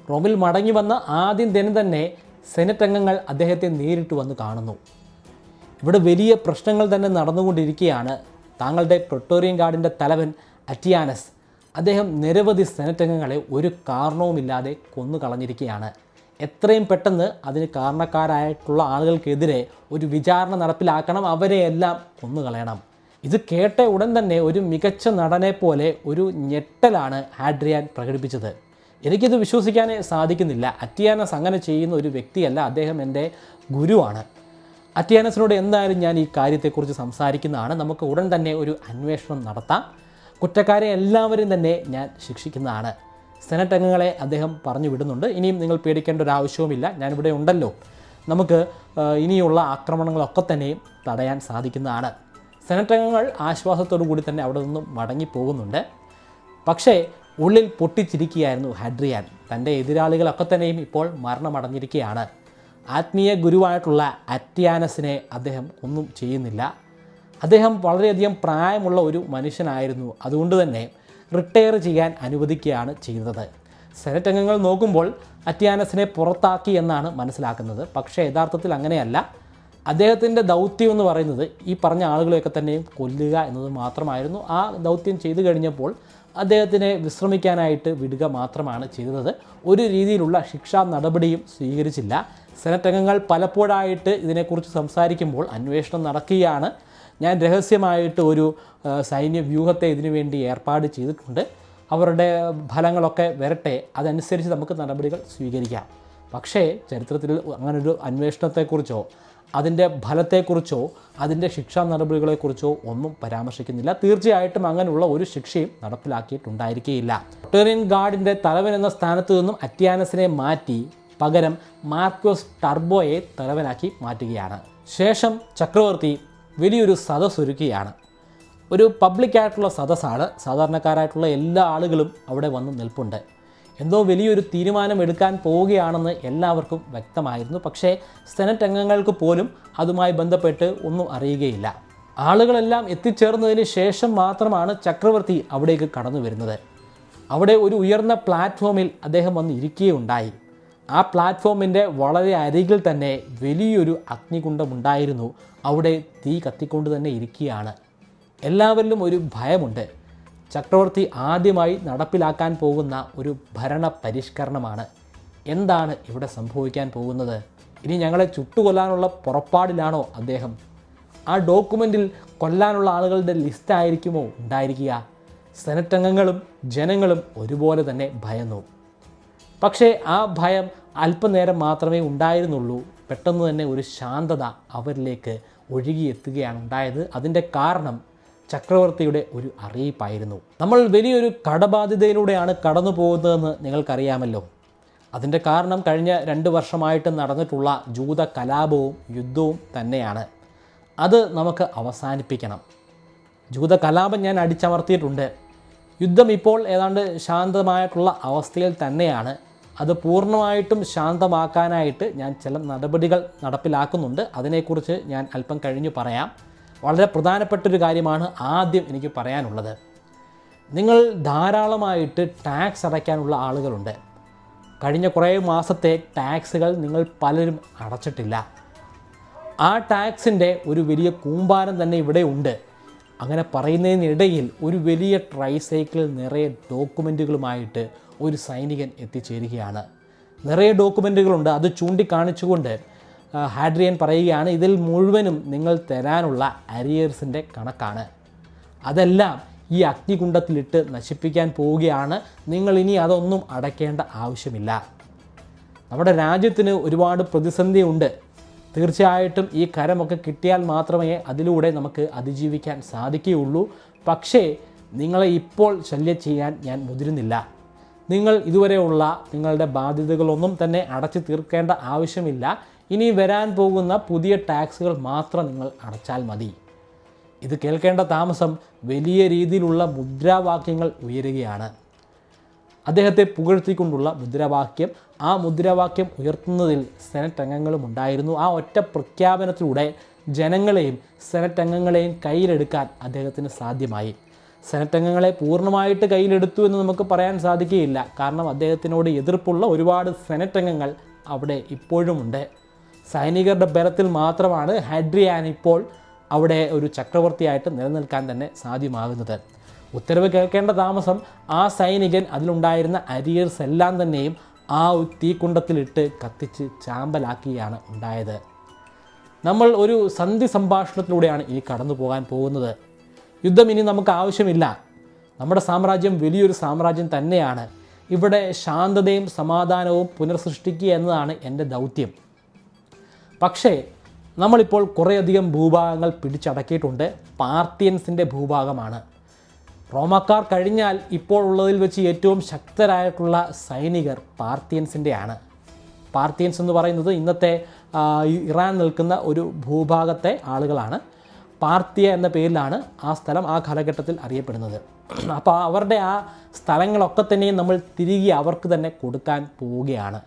റോമിൽ മടങ്ങി വന്ന ആദ്യം ദിനം തന്നെ സെനറ്റ് അംഗങ്ങൾ അദ്ദേഹത്തെ നേരിട്ട് വന്ന് കാണുന്നു. ഇവിടെ വലിയ പ്രശ്നങ്ങൾ തന്നെ നടന്നുകൊണ്ടിരിക്കുകയാണ്. താങ്കളുടെ പ്രൊട്ടോറിയൻ ഗാർഡിൻ്റെ തലവൻ അറ്റിയാനസ്, അദ്ദേഹം നിരവധി സെനറ്റ് അംഗങ്ങളെ ഒരു കാരണവുമില്ലാതെ കൊന്നു കളഞ്ഞിരിക്കുകയാണ്. എത്രയും പെട്ടെന്ന് അതിന് കാരണക്കാരായിട്ടുള്ള ആളുകൾക്കെതിരെ ഒരു വിചാരണ നടപ്പിലാക്കണം, അവരെയെല്ലാം കൊന്നുകളയണം. ഇത് കേട്ട ഉടൻ തന്നെ ഒരു മികച്ച നടനെ പോലെ ഒരു ഞെട്ടലാണ് ഹാഡ്രിയാൻ പ്രകടിപ്പിച്ചത്. എനിക്കിത് വിശ്വസിക്കാനേ സാധിക്കുന്നില്ല. അറ്റിയാനസ് അങ്ങനെ ചെയ്യുന്ന ഒരു വ്യക്തിയല്ല, അദ്ദേഹം എൻ്റെ ഗുരുവാണ്. അറ്റിയാനസിനോട് എന്തായാലും ഞാൻ ഈ കാര്യത്തെക്കുറിച്ച് സംസാരിക്കുന്നതാണ്. നമുക്ക് ഉടൻ തന്നെ ഒരു അന്വേഷണം നടത്താം. കുറ്റക്കാരെ എല്ലാവരും തന്നെ ഞാൻ ശിക്ഷിക്കുന്നതാണ്. സെനറ്റ് അംഗങ്ങളെ അദ്ദേഹം പറഞ്ഞു വിടുന്നുണ്ട്. ഇനിയും നിങ്ങൾ പേടിക്കേണ്ട ഒരു ആവശ്യവുമില്ല, ഞാനിവിടെ ഉണ്ടല്ലോ. നമുക്ക് ഇനിയുള്ള ആക്രമണങ്ങളൊക്കെ തന്നെയും തടയാൻ സാധിക്കുന്നതാണ്. സെനറ്റ് അംഗങ്ങൾ ആശ്വാസത്തോടു കൂടി തന്നെ അവിടെ നിന്നും മടങ്ങിപ്പോകുന്നുണ്ട്. പക്ഷേ ഉള്ളിൽ പൊട്ടിച്ചിരിക്കുകയായിരുന്നു ഹാഡ്രിയാൻ. തൻ്റെ എതിരാളികളൊക്കെ തന്നെയും ഇപ്പോൾ മരണമടഞ്ഞിരിക്കുകയാണ്. ആത്മീയ ഗുരുവായിട്ടുള്ള അറ്റിയാനസിനെ അദ്ദേഹം ഒന്നും ചെയ്യുന്നില്ല. അദ്ദേഹം വളരെയധികം പ്രായമുള്ള ഒരു മനുഷ്യനായിരുന്നു. അതുകൊണ്ട് തന്നെ റിട്ടയർ ചെയ്യാൻ അനുവദിക്കുകയാണ് ചെയ്തത്. സെനറ്റ് അംഗങ്ങൾ നോക്കുമ്പോൾ അറ്റിയാനസിനെ പുറത്താക്കി എന്നാണ് മനസ്സിലാക്കുന്നത്. പക്ഷേ യഥാർത്ഥത്തിൽ അങ്ങനെയല്ല. അദ്ദേഹത്തിൻ്റെ ദൗത്യം എന്ന് പറയുന്നത് ഈ പറഞ്ഞ ആളുകളെയൊക്കെ തന്നെയും കൊല്ലുക എന്നത് മാത്രമായിരുന്നു. ആ ദൗത്യം ചെയ്തു കഴിഞ്ഞപ്പോൾ അദ്ദേഹത്തിനെ വിശ്രമിക്കാനായിട്ട് വിടുക മാത്രമാണ് ചെയ്തത്. ഒരു രീതിയിലുള്ള ശിക്ഷാ നടപടിയും സ്വീകരിച്ചില്ല. സെനറ്റ് അംഗങ്ങൾ പലപ്പോഴായിട്ട് ഇതിനെക്കുറിച്ച് സംസാരിക്കുമ്പോൾ അന്വേഷണം നടക്കുകയാണ്. ഞാൻ രഹസ്യമായിട്ട് ഒരു സൈന്യ വ്യൂഹത്തെ ഇതിനു വേണ്ടി ഏർപ്പാട് ചെയ്തിട്ടുണ്ട്. അവരുടെ ഫലങ്ങളൊക്കെ വരട്ടെ, അതനുസരിച്ച് നമുക്ക് നടപടികൾ സ്വീകരിക്കാം. പക്ഷേ ചരിത്രത്തിൽ അങ്ങനൊരു അന്വേഷണത്തെക്കുറിച്ചോ അതിൻ്റെ ഫലത്തെക്കുറിച്ചോ അതിൻ്റെ ശിക്ഷാ നടപടികളെക്കുറിച്ചോ ഒന്നും പരാമർശിക്കുന്നില്ല. തീർച്ചയായിട്ടും അങ്ങനെയുള്ള ഒരു ശിക്ഷയും നടപ്പിലാക്കിയിട്ടുണ്ടായിരിക്കുകയില്ല. പ്രൊട്ടേറിയൻ ഗാർഡിൻ്റെ തലവൻ എന്ന സ്ഥാനത്തു നിന്നും അറ്റിയാനസിനെ മാറ്റി പകരം മാർക്കോസ് ടർബോയെ തലവനാക്കി മാറ്റുകയാണ്. ശേഷം ചക്രവർത്തി വലിയൊരു സദസ്സൊരുക്കുകയാണ്. ഒരു പബ്ലിക്കായിട്ടുള്ള സദസ്സാണ്. സാധാരണക്കാരായിട്ടുള്ള എല്ലാ ആളുകളും അവിടെ വന്ന് നിൽപ്പുണ്ട്. എന്തോ വലിയൊരു തീരുമാനം എടുക്കാൻ പോവുകയാണെന്ന് എല്ലാവർക്കും വ്യക്തമായിരുന്നു. പക്ഷേ സെനറ്റ് അംഗങ്ങൾക്ക് പോലും അതുമായി ബന്ധപ്പെട്ട് ഒന്നും അറിയുകയില്ല. ആളുകളെല്ലാം എത്തിച്ചേർന്നതിന് ശേഷം മാത്രമാണ് ചക്രവർത്തി അവിടേക്ക് കടന്നു വരുന്നത്. അവിടെ ഒരു ഉയർന്ന പ്ലാറ്റ്ഫോമിൽ അദ്ദേഹം വന്ന് ഇരിക്കുകയുണ്ടായി. ആ പ്ലാറ്റ്ഫോമിൻ്റെ വളരെ അരികിൽ തന്നെ വലിയൊരു അഗ്നികുണ്ഡമുണ്ടായിരുന്നു. അവിടെ തീ കത്തിക്കൊണ്ട് തന്നെ ഇരിക്കുകയാണ്. എല്ലാവരിലും ഒരു ഭയമുണ്ട്. ചക്രവർത്തി ആദ്യമായി നടപ്പിലാക്കാൻ പോകുന്ന ഒരു ഭരണ പരിഷ്കരണമാണ്. എന്താണ് ഇവിടെ സംഭവിക്കാൻ പോകുന്നത്? ഇനി ഞങ്ങളെ ചുട്ടുകൊല്ലാനുള്ള പുറപ്പാടിലാണോ അദ്ദേഹം? ആ ഡോക്യുമെൻറ്റിൽ കൊല്ലാനുള്ള ആളുകളുടെ ലിസ്റ്റായിരിക്കുമോ ഉണ്ടായിരിക്കുക? സെനറ്റ് അംഗങ്ങളും ജനങ്ങളും ഒരുപോലെ തന്നെ ഭയന്നു. പക്ഷേ ആ ഭയം അല്പനേരം മാത്രമേ ഉണ്ടായിരുന്നുള്ളൂ. പെട്ടെന്ന് തന്നെ ഒരു ശാന്തത അവരിലേക്ക് ഒഴുകിയെത്തുകയാണ് ഉണ്ടായത്. അതിൻ്റെ കാരണം ചക്രവർത്തിയുടെ ഒരു അറിയിപ്പായിരുന്നു. നമ്മൾ വലിയൊരു കടബാധ്യതയിലൂടെയാണ് കടന്നു പോകുന്നതെന്ന് നിങ്ങൾക്കറിയാമല്ലോ. അതിൻ്റെ കാരണം കഴിഞ്ഞ 2 വർഷമായിട്ട് നടന്നിട്ടുള്ള ജൂത കലാപവും യുദ്ധവും തന്നെയാണ്. അത് നമുക്ക് അവസാനിപ്പിക്കണം. ജൂത കലാപം ഞാൻ അടിച്ചമർത്തിയിട്ടുണ്ട്. യുദ്ധം ഇപ്പോൾ ഏതാണ്ട് ശാന്തമായിട്ടുള്ള അവസ്ഥയിൽ തന്നെയാണ്. അത് പൂർണ്ണമായിട്ടും ശാന്തമാക്കാനായിട്ട് ഞാൻ ചില നടപടികൾ നടപ്പിലാക്കുന്നുണ്ട്. അതിനെക്കുറിച്ച് ഞാൻ അല്പം കഴിഞ്ഞ് പറയാം. വളരെ പ്രധാനപ്പെട്ടൊരു കാര്യമാണ് ആദ്യം എനിക്ക് പറയാനുള്ളത്. നിങ്ങൾ ധാരാളമായിട്ട് ടാക്സ് അടയ്ക്കാനുള്ള ആളുകളുണ്ട്. കഴിഞ്ഞ കുറേ മാസത്തെ ടാക്സുകൾ നിങ്ങൾ പലരും അടച്ചിട്ടില്ല. ആ ടാക്സിൻ്റെ ഒരു വലിയ കൂമ്പാരം തന്നെ ഇവിടെ ഉണ്ട്. അങ്ങനെ പറയുന്നതിനിടയിൽ ഒരു വലിയ ട്രൈസൈക്കിൾ നിറയെ ഡോക്യുമെൻറ്റുകളുമായിട്ട് ഒരു സൈനികൻ എത്തിച്ചേരുകയാണ്. നിറയെ ഡോക്യുമെൻറ്റുകളുണ്ട്. അത് ചൂണ്ടിക്കാണിച്ചുകൊണ്ട് ഹാഡ്രിയൻ പറയുകയാണ്, ഇതിൽ മുഴുവനും നിങ്ങൾ തരാനുള്ള അരിയേഴ്സിൻ്റെ കണക്കാണ്. അതെല്ലാം ഈ അഗ്നികുണ്ഡത്തിലിട്ട് നശിപ്പിക്കാൻ പോവുകയാണ്. നിങ്ങൾ ഇനി അതൊന്നും അടയ്ക്കേണ്ട ആവശ്യമില്ല. നമ്മുടെ രാജ്യത്തിന് ഒരുപാട് പ്രതിസന്ധിയുണ്ട്. തീർച്ചയായിട്ടും ഈ കരമൊക്കെ കിട്ടിയാൽ മാത്രമേ അതിലൂടെ നമുക്ക് അതിജീവിക്കാൻ സാധിക്കുകയുള്ളൂ. പക്ഷേ നിങ്ങളെ ഇപ്പോൾ ശല്യം ചെയ്യാൻ ഞാൻ മുതിരുന്നില്ല. നിങ്ങൾ ഇതുവരെയുള്ള നിങ്ങളുടെ ബാധ്യതകളൊന്നും തന്നെ അടച്ചു തീർക്കേണ്ട ആവശ്യമില്ല. ഇനി വരാൻ പോകുന്ന പുതിയ ടാക്സുകൾ മാത്രം നിങ്ങൾ അടച്ചാൽ മതി. ഇത് കേൾക്കേണ്ട താമസം വലിയ രീതിയിലുള്ള മുദ്രാവാക്യങ്ങൾ ഉയരുകയാണ്. അദ്ദേഹത്തെ പുകഴ്ത്തിക്കൊണ്ടുള്ള മുദ്രാവാക്യം. ആ മുദ്രാവാക്യം ഉയർത്തുന്നതിൽ സെനറ്റ് അംഗങ്ങളും ഉണ്ടായിരുന്നു. ആ ഒറ്റ പ്രഖ്യാപനത്തിലൂടെ ജനങ്ങളെയും സെനറ്റ് അംഗങ്ങളെയും കയ്യിലെടുക്കാൻ അദ്ദേഹത്തിന് സാധ്യമായി. സെനറ്റ് അംഗങ്ങളെ പൂർണ്ണമായിട്ട് കയ്യിലെടുത്തു എന്ന് നമുക്ക് പറയാൻ സാധിക്കുകയില്ല. കാരണം അദ്ദേഹത്തിനോട് എതിർപ്പുള്ള ഒരുപാട് സെനറ്റ് അംഗങ്ങൾ അവിടെ ഇപ്പോഴുമുണ്ട്. സൈനികരുടെ ബലത്തിൽ മാത്രമാണ് ഹാഡ്രിയാൻ ഇപ്പോൾ അവിടെ ഒരു ചക്രവർത്തിയായിട്ട് നിലനിൽക്കാൻ തന്നെ സാധ്യമാകുന്നത്. ഉത്തരവ് കേൾക്കേണ്ട താമസം ആ സൈനികൻ അതിലുണ്ടായിരുന്ന അരിയേഴ്സ് എല്ലാം തന്നെയും ആ തീക്കുണ്ടത്തിലിട്ട് കത്തിച്ച് ചാമ്പലാക്കിയാണ് ഉണ്ടായത്. നമ്മൾ ഒരു സന്ധി സംഭാഷണത്തിലൂടെയാണ് ഇനി കടന്നു പോകാൻ പോകുന്നത്. യുദ്ധം ഇനി നമുക്ക് ആവശ്യമില്ല. നമ്മുടെ സാമ്രാജ്യം വലിയൊരു സാമ്രാജ്യം തന്നെയാണ്. ഇവിടെ ശാന്തതയും സമാധാനവും പുനർസൃഷ്ടിക്കുക എന്നതാണ് എൻ്റെ ദൗത്യം. പക്ഷേ നമ്മളിപ്പോൾ കുറേയധികം ഭൂഭാഗങ്ങൾ പിടിച്ചടക്കിയിട്ടുണ്ട്. പാർത്തിയൻസിൻ്റെ ഭൂഭാഗമാണ്. റോമാക്കാർ കഴിഞ്ഞാൽ ഇപ്പോൾ ഉള്ളതിൽ വെച്ച് ഏറ്റവും ശക്തരായിട്ടുള്ള സൈനികർ പാർത്തിയൻസിൻ്റെയാണ്. പാർത്തിയൻസ് എന്ന് പറയുന്നത് ഇന്നത്തെ ഇറാൻ നിൽക്കുന്ന ഒരു ഭൂഭാഗത്തെ ആളുകളാണ്. പാർത്തിയ എന്ന പേരിലാണ് ആ സ്ഥലം ആ കാലഘട്ടത്തിൽ അറിയപ്പെടുന്നത്. അപ്പോൾ അവരുടെ ആ സ്ഥലങ്ങളൊക്കെ തന്നെയും നമ്മൾ തിരികെ അവർക്ക് തന്നെ കൊടുക്കാൻ പോവുകയാണ്.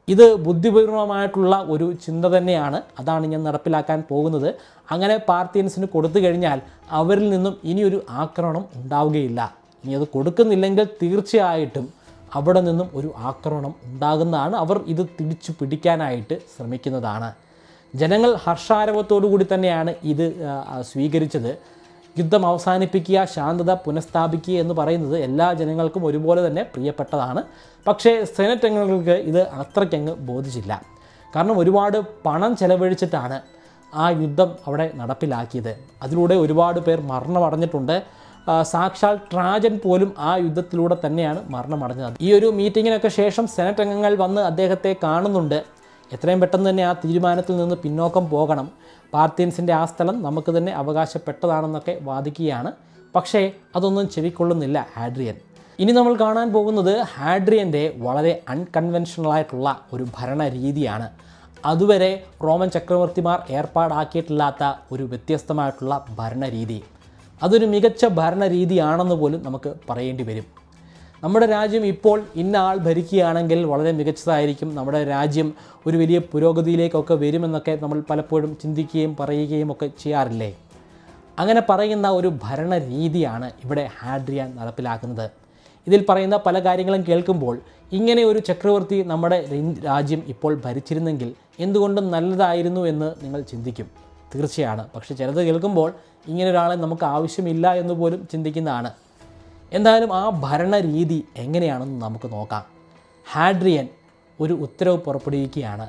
ഇത് ബുദ്ധിപൂർവമായിട്ടുള്ള ഒരു ചിന്ത തന്നെയാണ്. അതാണ് ഞാൻ നടപ്പിലാക്കാൻ പോകുന്നത്. അങ്ങനെ പാർത്തിയൻസിന് കൊടുത്തു കഴിഞ്ഞാൽ അവരിൽ നിന്നും ഇനിയൊരു ആക്രമണം ഉണ്ടാവുകയില്ല. ഇനി അത് കൊടുക്കുന്നില്ലെങ്കിൽ തീർച്ചയായിട്ടും അവിടെ നിന്നും ഒരു ആക്രമണം ഉണ്ടാകുന്നതാണ്. അവർ ഇത് തിരിച്ചു പിടിക്കാനായിട്ട് ശ്രമിക്കുന്നതാണ്. ജനങ്ങൾ ഹർഷാരവത്തോടു കൂടി തന്നെയാണ് ഇത് സ്വീകരിച്ചത്. യുദ്ധം അവസാനിപ്പിക്കുക, ശാന്തത പുനഃസ്ഥാപിക്കുക എന്ന് പറയുന്നത് എല്ലാ ജനങ്ങൾക്കും ഒരുപോലെ തന്നെ പ്രിയപ്പെട്ടതാണ്. പക്ഷേ സെനറ്റ് അംഗങ്ങൾക്ക് ഇത് അത്രയ്ക്കങ്ങ് ബോധിച്ചില്ല. കാരണം ഒരുപാട് പണം ചെലവഴിച്ചിട്ടാണ് ആ യുദ്ധം അവിടെ നടപ്പിലാക്കിയത്. അതിലൂടെ ഒരുപാട് പേർ മരണമടഞ്ഞിട്ടുണ്ട്. സാക്ഷാൽ ട്രാജൻ പോലും ആ യുദ്ധത്തിലൂടെ തന്നെയാണ് മരണമടഞ്ഞത്. ഈ ഒരു മീറ്റിങ്ങിനൊക്കെ ശേഷം സെനറ്റ് അംഗങ്ങൾ വന്ന് അദ്ദേഹത്തെ കാണുന്നുണ്ട്. എത്രയും പെട്ടെന്ന് തന്നെ ആ തീരുമാനത്തിൽ നിന്ന് പിന്നോക്കം പോകണം. പാർത്തിയൻസിൻ്റെ ആ സ്ഥലം നമുക്ക് തന്നെ അവകാശപ്പെട്ടതാണെന്നൊക്കെ വാദിക്കുകയാണ്. പക്ഷേ അതൊന്നും ചെവിക്കൊള്ളുന്നില്ല ഹാഡ്രിയൻ. ഇനി നമ്മൾ കാണാൻ പോകുന്നത് ഹാഡ്രിയൻ്റെ വളരെ അൺകൺവെൻഷണലായിട്ടുള്ള ഒരു ഭരണരീതിയാണ്. അതുവരെ റോമൻ ചക്രവർത്തിമാർ ഏർപ്പാടാക്കിയിട്ടില്ലാത്ത ഒരു വ്യത്യസ്തമായിട്ടുള്ള ഭരണരീതി. അതൊരു മികച്ച ഭരണരീതിയാണെന്ന് പോലും നമുക്ക് പറയേണ്ടി വരും. നമ്മുടെ രാജ്യം ഇപ്പോൾ ഇന്ന ആൾ ഭരിക്കുകയാണെങ്കിൽ വളരെ മികച്ചതായിരിക്കും, നമ്മുടെ രാജ്യം ഒരു വലിയ പുരോഗതിയിലേക്കൊക്കെ വരുമെന്നൊക്കെ നമ്മൾ പലപ്പോഴും ചിന്തിക്കുകയും പറയുകയും ഒക്കെ ചെയ്യാറില്ലേ? അങ്ങനെ പറയുന്ന ഒരു ഭരണരീതിയാണ് ഇവിടെ ഹാഡ്രിയാൻ നടപ്പിലാക്കുന്നത്. ഇതിൽ പറയുന്ന പല കാര്യങ്ങളും കേൾക്കുമ്പോൾ ഇങ്ങനെ ഒരു ചക്രവർത്തി നമ്മുടെ രാജ്യം ഇപ്പോൾ ഭരിച്ചിരുന്നെങ്കിൽ എന്തുകൊണ്ടും നല്ലതായിരുന്നു എന്ന് നിങ്ങൾ ചിന്തിക്കും. തീർച്ചയാണ്. പക്ഷേ ചിലത് കേൾക്കുമ്പോൾ ഇങ്ങനെ ഒരാളെ നമുക്ക് ആവശ്യമില്ല എന്ന് പോലും ചിന്തിക്കുന്നതാണ്. എന്തായാലും ആ ഭരണരീതി എങ്ങനെയാണെന്ന് നമുക്ക് നോക്കാം. ഹാഡ്രിയൻ ഒരു ഉത്തരവ് പുറപ്പെടുവിക്കുകയാണ്.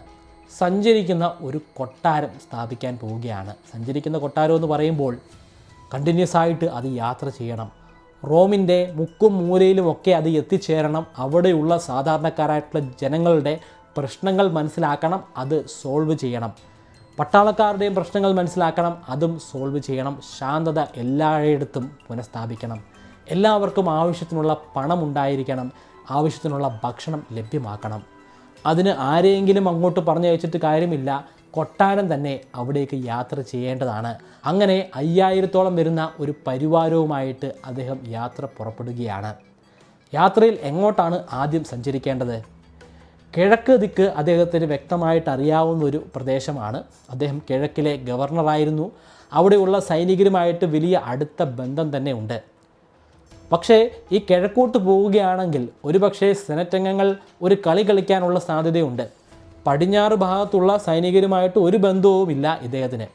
സഞ്ചരിക്കുന്ന ഒരു കൊട്ടാരം സ്ഥാപിക്കാൻ പോവുകയാണ്. സഞ്ചരിക്കുന്ന കൊട്ടാരം എന്ന് പറയുമ്പോൾ കണ്ടിന്യൂസ് ആയിട്ട് അത് യാത്ര ചെയ്യണം. റോമിൻ്റെ മുക്കും മൂലയിലുമൊക്കെ അത് എത്തിച്ചേരണം. അവിടെയുള്ള സാധാരണക്കാരായിട്ടുള്ള ജനങ്ങളുടെ പ്രശ്നങ്ങൾ മനസ്സിലാക്കണം, അത് സോൾവ് ചെയ്യണം. പട്ടാളക്കാരുടെയും പ്രശ്നങ്ങൾ മനസ്സിലാക്കണം, അതും സോൾവ് ചെയ്യണം. ശാന്തത എല്ലായിടത്തും പുനഃസ്ഥാപിക്കണം. എല്ലാവർക്കും ആവശ്യത്തിനുള്ള പണം ഉണ്ടായിരിക്കണം, ആവശ്യത്തിനുള്ള ഭക്ഷണം ലഭ്യമാക്കണം. അതിന് ആരെയെങ്കിലും അങ്ങോട്ട് പറഞ്ഞയച്ചിട്ട് കാര്യമില്ല. കൊട്ടാരം തന്നെ അവിടേക്ക് യാത്ര ചെയ്യേണ്ടതാണ്. അങ്ങനെ 5000-ഓളം വരുന്ന ഒരു പരിവാരവുമായിട്ട് അദ്ദേഹം യാത്ര പുറപ്പെടുകയാണ്. യാത്രയിൽ എങ്ങോട്ടാണ് ആദ്യം സഞ്ചരിക്കേണ്ടത്? കിഴക്ക് ദിക്ക് അദ്ദേഹത്തിന് വ്യക്തമായിട്ട് അറിയാവുന്ന ഒരു പ്രദേശമാണ്. അദ്ദേഹം കിഴക്കിലെ ഗവർണറായിരുന്നു. അവിടെയുള്ള സൈനികരുമായിട്ട് വലിയ അടുത്ത ബന്ധം തന്നെ ഉണ്ട്. പക്ഷേ ഈ കിഴക്കോട്ട് പോവുകയാണെങ്കിൽ ഒരുപക്ഷെ സെനറ്റ് അംഗങ്ങൾ ഒരു കളി കളിക്കാനുള്ള സാധ്യതയുണ്ട്. പടിഞ്ഞാറ് ഭാഗത്തുള്ള സൈനികരുമായിട്ട് ഒരു ബന്ധവുമില്ല ഇദ്ദേഹത്തിന്.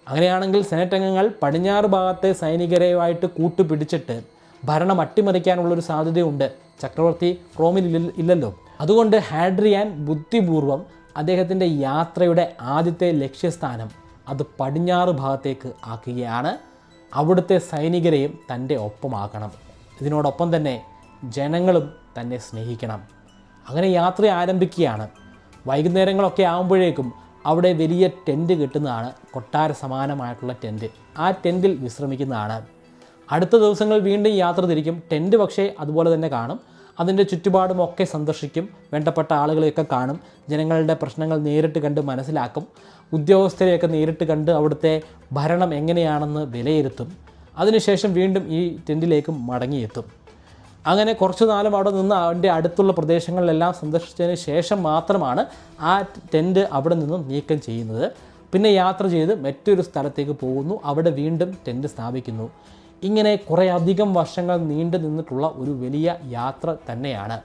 അങ്ങനെയാണെങ്കിൽ സെനറ്റ് അംഗങ്ങൾ പടിഞ്ഞാറ് ഭാഗത്തെ സൈനികരുമായിട്ട് കൂട്ടുപിടിച്ചിട്ട് ഭരണം അട്ടിമറിക്കാനുള്ളൊരു സാധ്യതയുണ്ട്. ചക്രവർത്തി റോമിൽ ഇല്ലല്ലോ. അതുകൊണ്ട് ഹാഡ്രിയാൻ ബുദ്ധിപൂർവം അദ്ദേഹത്തിൻ്റെ യാത്രയുടെ ആദ്യത്തെ ലക്ഷ്യസ്ഥാനം അത് പടിഞ്ഞാറ് ഭാഗത്തേക്ക് ആക്കുകയാണ്. അവിടുത്തെ സൈനികരെയും തൻ്റെ ഒപ്പമാക്കണം. ഇതിനോടൊപ്പം തന്നെ ജനങ്ങളും തന്നെ സ്നേഹിക്കണം. അങ്ങനെ യാത്ര ആരംഭിക്കുകയാണ്. വൈകുന്നേരങ്ങളൊക്കെ ആകുമ്പോഴേക്കും അവിടെ വലിയ ടെൻറ്റ് കിട്ടുന്നതാണ്, കൊട്ടാര സമാനമായിട്ടുള്ള ടെൻറ്റ്. ആ ടെൻറ്റിൽ വിശ്രമിക്കുന്നതാണ്. അടുത്ത ദിവസങ്ങൾ വീണ്ടും യാത്ര തിരിക്കും. ടെൻറ്റ് പക്ഷേ അതുപോലെ തന്നെ കാണും. അതിൻ്റെ ചുറ്റുപാടുമൊക്കെ സന്ദർശിക്കും. വേണ്ടപ്പെട്ട ആളുകളെയൊക്കെ കാണും. ജനങ്ങളുടെ പ്രശ്നങ്ങൾ നേരിട്ട് കണ്ട് മനസ്സിലാക്കും. ഉദ്യോഗസ്ഥരെയൊക്കെ നേരിട്ട് കണ്ട് അവിടുത്തെ ഭരണം എങ്ങനെയാണെന്ന് വിലയിരുത്തും. അതിനുശേഷം വീണ്ടും ഈ ടെൻറ്റിലേക്ക് മടങ്ങിയെത്തും. അങ്ങനെ കുറച്ച് നാളും അവിടെ നിന്ന് അതിൻ്റെ അടുത്തുള്ള പ്രദേശങ്ങളിലെല്ലാം സന്ദർശിച്ചതിന് ശേഷം മാത്രമാണ് ആ ടെൻറ്റ് അവിടെ നിന്നും നീക്കം ചെയ്യുന്നത്. പിന്നെ യാത്ര ചെയ്ത് മറ്റൊരു സ്ഥലത്തേക്ക് പോകുന്നു. അവിടെ വീണ്ടും ടെൻറ്റ് സ്ഥാപിക്കുന്നു. ഇങ്ങനെ കുറേയധികം വർഷങ്ങൾ നീണ്ടു നിന്നിട്ടുള്ള ഒരു വലിയ യാത്ര തന്നെയാണ്.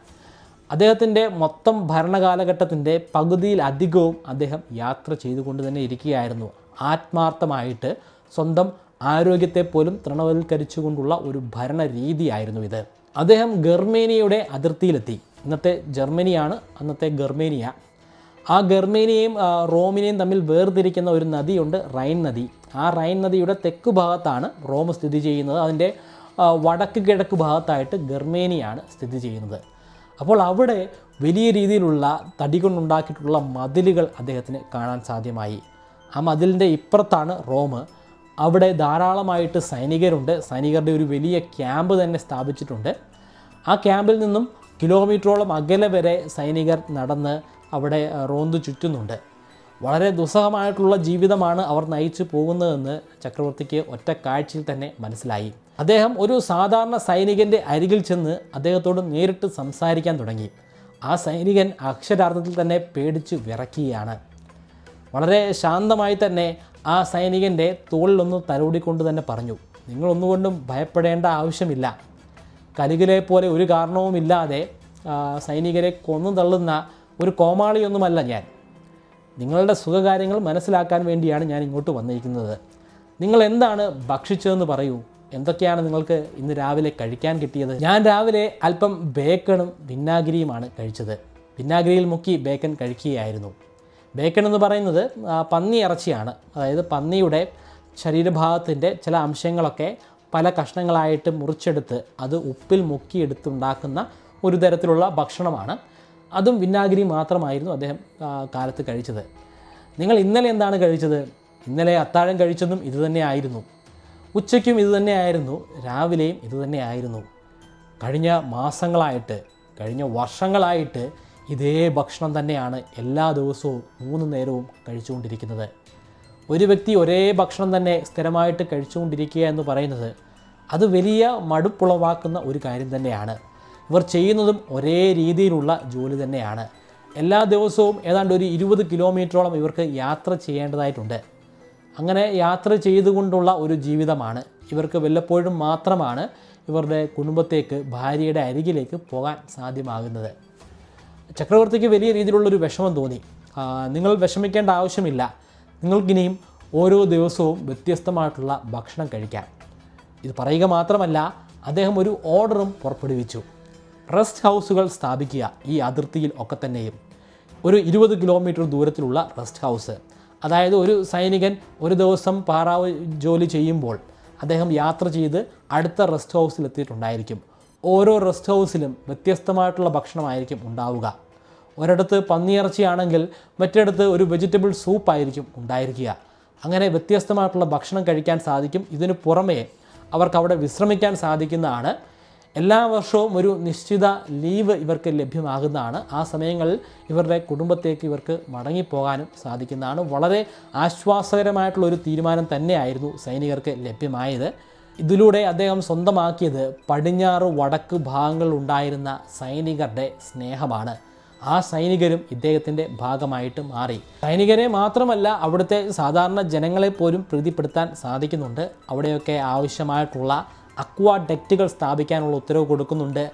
അദ്ദേഹത്തിൻ്റെ മൊത്തം ഭരണകാലഘട്ടത്തിൻ്റെ പകുതിയിലധികവും അദ്ദേഹം യാത്ര ചെയ്തുകൊണ്ട് തന്നെ ഇരിക്കുകയായിരുന്നു. ആത്മാർത്ഥമായിട്ട് സ്വന്തം ആരോഗ്യത്തെ പോലും തൃണവൽക്കരിച്ചുകൊണ്ടുള്ള ഒരു ഭരണ രീതിയായിരുന്നു ഇത്. അദ്ദേഹം ഗർമേനിയയുടെ അതിർത്തിയിലെത്തി. ഇന്നത്തെ ജർമ്മനിയാണ് അന്നത്തെ ഗർമേനിയ. ആ ഗർമേനിയയും റോമിനെയും തമ്മിൽ വേർതിരിക്കുന്ന ഒരു നദിയുണ്ട്, റൈൻ നദി. ആ റൈൻ നദിയുടെ തെക്ക് ഭാഗത്താണ് റോം സ്ഥിതി ചെയ്യുന്നത്. അതിൻ്റെ വടക്ക് കിഴക്ക് ഭാഗത്തായിട്ട് ഗർമേനിയാണ് സ്ഥിതി ചെയ്യുന്നത്. അപ്പോൾ അവിടെ വലിയ രീതിയിലുള്ള തടി കൊണ്ടുണ്ടാക്കിയിട്ടുള്ള മതിലുകൾ അദ്ദേഹത്തിന് കാണാൻ സാധ്യമായി. ആ മതിലിൻ്റെ ഇപ്പുറത്താണ് റോം. അവിടെ ധാരാളമായിട്ട് സൈനികരുണ്ട്. സൈനികരുടെ ഒരു വലിയ ക്യാമ്പ് തന്നെ സ്ഥാപിച്ചിട്ടുണ്ട്. ആ ക്യാമ്പിൽ നിന്നും കിലോമീറ്ററോളം അകലെ വരെ സൈനികർ നടന്ന് അവിടെ റോന്തു ചുറ്റുന്നുണ്ട്. വളരെ ദുസ്സഹമായിട്ടുള്ള ജീവിതമാണ് അവർ നയിച്ചു പോകുന്നതെന്ന് ചക്രവർത്തിക്ക് ഒറ്റ കാഴ്ചയിൽ തന്നെ മനസ്സിലായി. അദ്ദേഹം ഒരു സാധാരണ സൈനികൻ്റെ അരികിൽ ചെന്ന് അദ്ദേഹത്തോട് നേരിട്ട് സംസാരിക്കാൻ തുടങ്ങി. ആ സൈനികൻ അക്ഷരാർത്ഥത്തിൽ തന്നെ പേടിച്ച് വിറയ്ക്കുകയാണ്. വളരെ ശാന്തമായി തന്നെ ആ സൈനികൻ്റെ തോളിലൊന്ന് തലോടിക്കൊണ്ട് തന്നെ പറഞ്ഞു, നിങ്ങളൊന്നുകൊണ്ടും ഭയപ്പെടേണ്ട ആവശ്യമില്ല. കലികിലെ പോലെ ഒരു കാരണവുമില്ലാതെ സൈനികരെ കൊന്നു തള്ളുന്ന ഒരു കോമാളിയൊന്നുമല്ല ഞാൻ. നിങ്ങളുടെ സുഖകാര്യങ്ങൾ മനസ്സിലാക്കാൻ വേണ്ടിയാണ് ഞാൻ ഇങ്ങോട്ട് വന്നിരിക്കുന്നത്. നിങ്ങൾ എന്താണ് ഭക്ഷിച്ചതെന്ന് പറയൂ. എന്തൊക്കെയാണ് നിങ്ങൾക്ക് ഇന്ന് രാവിലെ കഴിക്കാൻ കിട്ടിയത്? ഞാൻ രാവിലെ അല്പം ബേക്കണും വിന്നാഗിരിയുമാണ് കഴിച്ചത്. വിന്നാഗിരിയിൽ മുക്കി ബേക്കൺ കഴിക്കുകയായിരുന്നു. ബേക്കൺ എന്ന് പറയുന്നത് പന്നി ഇറച്ചിയാണ്. അതായത് പന്നിയുടെ ശരീരഭാഗത്തിൻ്റെ ചില അംശങ്ങളൊക്കെ പല കഷ്ണങ്ങളായിട്ട് മുറിച്ചെടുത്ത് അത് ഉപ്പിൽ മുക്കിയെടുത്തുണ്ടാക്കുന്ന ഒരു തരത്തിലുള്ള ഭക്ഷണമാണ്. അതും വിന്നാഗിരി മാത്രമായിരുന്നു അദ്ദേഹം കാലത്ത് കഴിച്ചത്. നിങ്ങൾ ഇന്നലെ എന്താണ് കഴിച്ചത്? ഇന്നലെ അത്താഴം കഴിച്ചതും ഇതുതന്നെ ആയിരുന്നു. ഉച്ചയ്ക്കും ഇതുതന്നെയായിരുന്നു. രാവിലെയും ഇതുതന്നെയായിരുന്നു. കഴിഞ്ഞ മാസങ്ങളായിട്ട്, കഴിഞ്ഞ വർഷങ്ങളായിട്ട് ഇതേ ഭക്ഷണം തന്നെയാണ് എല്ലാ ദിവസവും 3 നേരവും കഴിച്ചുകൊണ്ടിരിക്കുന്നത്. ഒരു വ്യക്തി ഒരേ ഭക്ഷണം തന്നെ സ്ഥിരമായിട്ട് കഴിച്ചുകൊണ്ടിരിക്കുക എന്ന് പറയുന്നത് അത് വലിയ മടുപ്പുളവാക്കുന്ന ഒരു കാര്യം തന്നെയാണ്. ഇവർ ചെയ്യുന്നതും ഒരേ രീതിയിലുള്ള ജോലി തന്നെയാണ്. എല്ലാ ദിവസവും ഏതാണ്ട് ഒരു 20 കിലോമീറ്ററോളം ഇവർക്ക് യാത്ര ചെയ്യേണ്ടതായിട്ടുണ്ട്. അങ്ങനെ യാത്ര ചെയ്തുകൊണ്ടുള്ള ഒരു ജീവിതമാണ്. ഇവർക്ക് വല്ലപ്പോഴും മാത്രമാണ് ഇവരുടെ കുടുംബത്തേക്ക്, ഭാര്യയുടെ അരികിലേക്ക് പോകാൻ സാധ്യമാകുന്നത്. ചക്രവർത്തിക്ക് വലിയ രീതിയിലുള്ളൊരു വിഷമം തോന്നി. നിങ്ങൾ വിഷമിക്കേണ്ട ആവശ്യമില്ല. നിങ്ങൾക്കിനിയും ഓരോ ദിവസവും വ്യത്യസ്തമായിട്ടുള്ള ഭക്ഷണം കഴിക്കാം. ഇത് പറയുക മാത്രമല്ല, അദ്ദേഹം ഒരു ഓർഡറും പുറപ്പെടുവിച്ചു. റെസ്റ്റ് ഹൗസുകൾ സ്ഥാപിക്കുക ഈ അതിർത്തിയിൽ ഒക്കെ തന്നെയും. ഒരു 20 കിലോമീറ്റർ ദൂരത്തിലുള്ള റെസ്റ്റ് ഹൗസ്. അതായത് ഒരു സൈനികൻ ഒരു ദിവസം പാറാവ് ജോലി ചെയ്യുമ്പോൾ അദ്ദേഹം യാത്ര ചെയ്ത് അടുത്ത റെസ്റ്റ് ഹൗസിലെത്തിയിട്ടുണ്ടായിരിക്കും. ഓരോ റെസ്റ്റ് ഹൗസിലും വ്യത്യസ്തമായിട്ടുള്ള ഭക്ഷണമായിരിക്കും ഉണ്ടാവുക. ഒരിടത്ത് പന്നിയിറച്ചിയാണെങ്കിൽ മറ്റിടത്ത് ഒരു വെജിറ്റബിൾ സൂപ്പായിരിക്കും ഉണ്ടായിരിക്കുക. അങ്ങനെ വ്യത്യസ്തമായിട്ടുള്ള ഭക്ഷണം കഴിക്കാൻ സാധിക്കും. ഇതിന് പുറമേ അവർക്ക് അവിടെ വിശ്രമിക്കാൻ സാധിക്കുന്നതാണ്. എല്ലാ വർഷവും ഒരു നിശ്ചിത ലീവ് ഇവർക്ക് ലഭ്യമാകുന്നതാണ്. ആ സമയങ്ങളിൽ ഇവരുടെ കുടുംബത്തേക്ക് ഇവർക്ക് മടങ്ങിപ്പോകാനും സാധിക്കുന്നതാണ്. വളരെ ആശ്വാസകരമായിട്ടുള്ളൊരു തീരുമാനം തന്നെയായിരുന്നു സൈനികർക്ക് ലഭ്യമായത്. ഇതിലൂടെ അദ്ദേഹം സ്വന്തമാക്കിയത് പടിഞ്ഞാറ് വടക്ക് ഭാഗങ്ങളിൽ ഉണ്ടായിരുന്ന സൈനികരുടെ സ്നേഹമാണ്. ആ സൈനികരും ഇദ്ദേഹത്തിൻ്റെ ഭാഗമായിട്ട് മാറി. സൈനികരെ മാത്രമല്ല, അവിടുത്തെ സാധാരണ ജനങ്ങളെ പോലും പ്രീതിപ്പെടുത്താൻ സാധിക്കുന്നുണ്ട്. അവിടെയൊക്കെ ആവശ്യമായിട്ടുള്ള അക്വാഡക്റ്റുകൾ സ്ഥാപിക്കാനുള്ള ഉത്തരവ് കൊടുക്കുന്നുണ്ട്,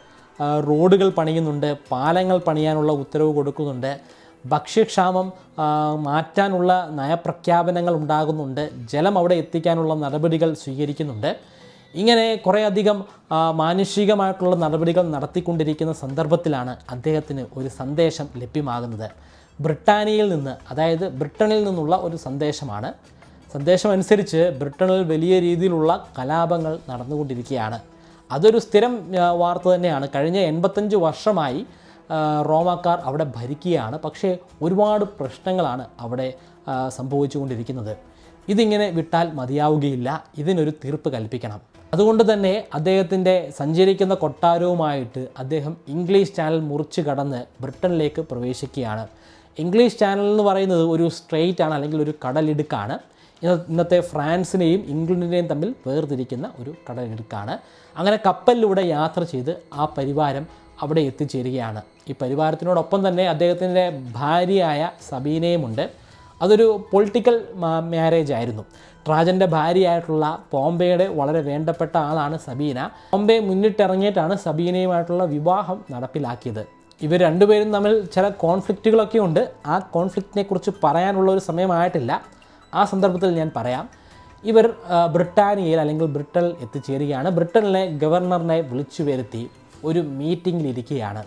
റോഡുകൾ പണിയുന്നുണ്ട്, പാലങ്ങൾ പണിയാനുള്ള ഉത്തരവ് കൊടുക്കുന്നുണ്ട്, ഭക്ഷ്യക്ഷാമം മാറ്റാനുള്ള നയപ്രഖ്യാപനങ്ങൾ ഉണ്ടാകുന്നുണ്ട്, ജലം അവിടെ എത്തിക്കാനുള്ള നടപടികൾ സ്വീകരിക്കുന്നുണ്ട്. ഇങ്ങനെ കുറേയധികം മാനുഷികമായിട്ടുള്ള നടപടികൾ നടത്തിക്കൊണ്ടിരിക്കുന്ന സന്ദർഭത്തിലാണ് അദ്ദേഹത്തിന് ഒരു സന്ദേശം ലഭ്യമാകുന്നത്. ബ്രിട്ടാനിയയിൽ നിന്ന്, അതായത് ബ്രിട്ടനിൽ നിന്നുള്ള ഒരു സന്ദേശമാണ്. സന്ദേശം അനുസരിച്ച് ബ്രിട്ടനിൽ വലിയ രീതിയിലുള്ള കലാപങ്ങൾ നടന്നുകൊണ്ടിരിക്കുകയാണ്. അതൊരു സ്ഥിരം വാർത്ത തന്നെയാണ്. കഴിഞ്ഞ 85 വർഷമായി റോമാക്കാർ അവിടെ ഭരിക്കുകയാണ്. പക്ഷേ ഒരുപാട് പ്രശ്നങ്ങളാണ് അവിടെ സംഭവിച്ചുകൊണ്ടിരിക്കുന്നത്. ഇതിങ്ങനെ വിട്ടാൽ മതിയാവുകയില്ല, ഇതിനൊരു തീർപ്പ് കൽപ്പിക്കണം. അതുകൊണ്ട് തന്നെ അദ്ദേഹത്തിൻ്റെ സഞ്ചരിക്കുന്ന കൊട്ടാരവുമായിട്ട് അദ്ദേഹം ഇംഗ്ലീഷ് ചാനൽ മുറിച്ച് കടന്ന് ബ്രിട്ടനിലേക്ക് പ്രവേശിക്കുകയാണ്. ഇംഗ്ലീഷ് ചാനൽ എന്ന് പറയുന്നത് ഒരു സ്ട്രെയിറ്റ് ആണ്, അല്ലെങ്കിൽ ഒരു കടലിടുക്കാണ്. ഇന്നത്തെ ഫ്രാൻസിനെയും ഇംഗ്ലണ്ടിനെയും തമ്മിൽ വേർതിരിക്കുന്ന ഒരു കടലിടുക്കാണ്. അങ്ങനെ കപ്പലിലൂടെ യാത്ര ചെയ്ത് ആ പരിവാരം അവിടെ എത്തിച്ചേരുകയാണ്. ഈ പരിവാരത്തിനോടൊപ്പം തന്നെ അദ്ദേഹത്തിൻ്റെ ഭാര്യയായ സബീനയുമുണ്ട്. അതൊരു പൊളിറ്റിക്കൽ മാരേജ് ആയിരുന്നു. ട്രാജൻ്റെ ഭാര്യയായിട്ടുള്ള പോംബെയുടെ വളരെ വേണ്ടപ്പെട്ട ആളാണ് സബീന. പോംബെ മുന്നിട്ടിറങ്ങിയിട്ടാണ് സബീനയുമായിട്ടുള്ള വിവാഹം നടപ്പിലാക്കിയത്. ഇവർ രണ്ടുപേരും തമ്മിൽ ചില കോൺഫ്ലിക്റ്റുകളൊക്കെ ഉണ്ട്. ആ കോൺഫ്ലിക്റ്റിനെ കുറിച്ച് പറയാനുള്ള ഒരു സമയമായിട്ടില്ല. ആ സന്ദർഭത്തിൽ ഞാൻ പറയാം. ഇവർ ബ്രിട്ടാനിയയിൽ അല്ലെങ്കിൽ ബ്രിട്ടനിൽ എത്തിച്ചേരുകയാണ്. ബ്രിട്ടനിലെ ഗവർണറിനെ വിളിച്ചു വരുത്തി ഒരു മീറ്റിങ്ങിലിരിക്കുകയാണ്.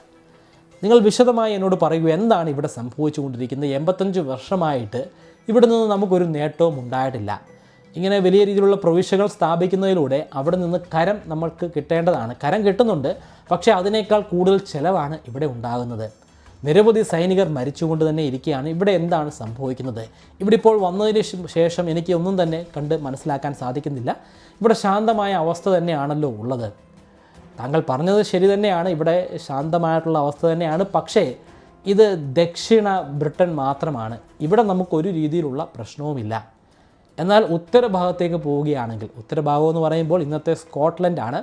നിങ്ങൾ വിശദമായി എന്നോട് പറയൂ, എന്താണ് ഇവിടെ സംഭവിച്ചുകൊണ്ടിരിക്കുന്നത്? 85 വർഷമായിട്ട് ഇവിടെ നിന്ന് നമുക്കൊരു നേട്ടവും ഉണ്ടായിട്ടില്ല. ഇങ്ങനെ വലിയ രീതിയിലുള്ള പ്രൊവിഷ്യകൾ സ്ഥാപിക്കുന്നതിലൂടെ അവിടെ നിന്ന് കരം നമ്മൾക്ക് കിട്ടേണ്ടതാണ്. കരം കിട്ടുന്നുണ്ട്, പക്ഷേ അതിനേക്കാൾ കൂടുതൽ ചിലവാണ് ഇവിടെ ഉണ്ടാകുന്നത്. നിരവധി സൈനികർ മരിച്ചുകൊണ്ട് തന്നെ ഇരിക്കുകയാണ്. ഇവിടെ എന്താണ് സംഭവിക്കുന്നത്? ഇവിടെ ഇപ്പോൾ വന്നതിന് ശേഷം എനിക്ക് ഒന്നും തന്നെ കണ്ട് മനസ്സിലാക്കാൻ സാധിക്കുന്നില്ല. ഇവിടെ ശാന്തമായ അവസ്ഥ തന്നെയാണല്ലോ ഉള്ളത്. താങ്കൾ പറഞ്ഞത് ശരി തന്നെയാണ്, ഇവിടെ ശാന്തമായിട്ടുള്ള അവസ്ഥ തന്നെയാണ്. പക്ഷേ ഇത് ദക്ഷിണ ബ്രിട്ടൻ മാത്രമാണ്. ഇവിടെ നമുക്കൊരു രീതിയിലുള്ള പ്രശ്നവുമില്ല. എന്നാൽ ഉത്തരഭാഗത്തേക്ക് പോവുകയാണെങ്കിൽ, ഉത്തരഭാഗം എന്ന് പറയുമ്പോൾ ഇന്നത്തെ സ്കോട്ട്ലൻഡാണ്,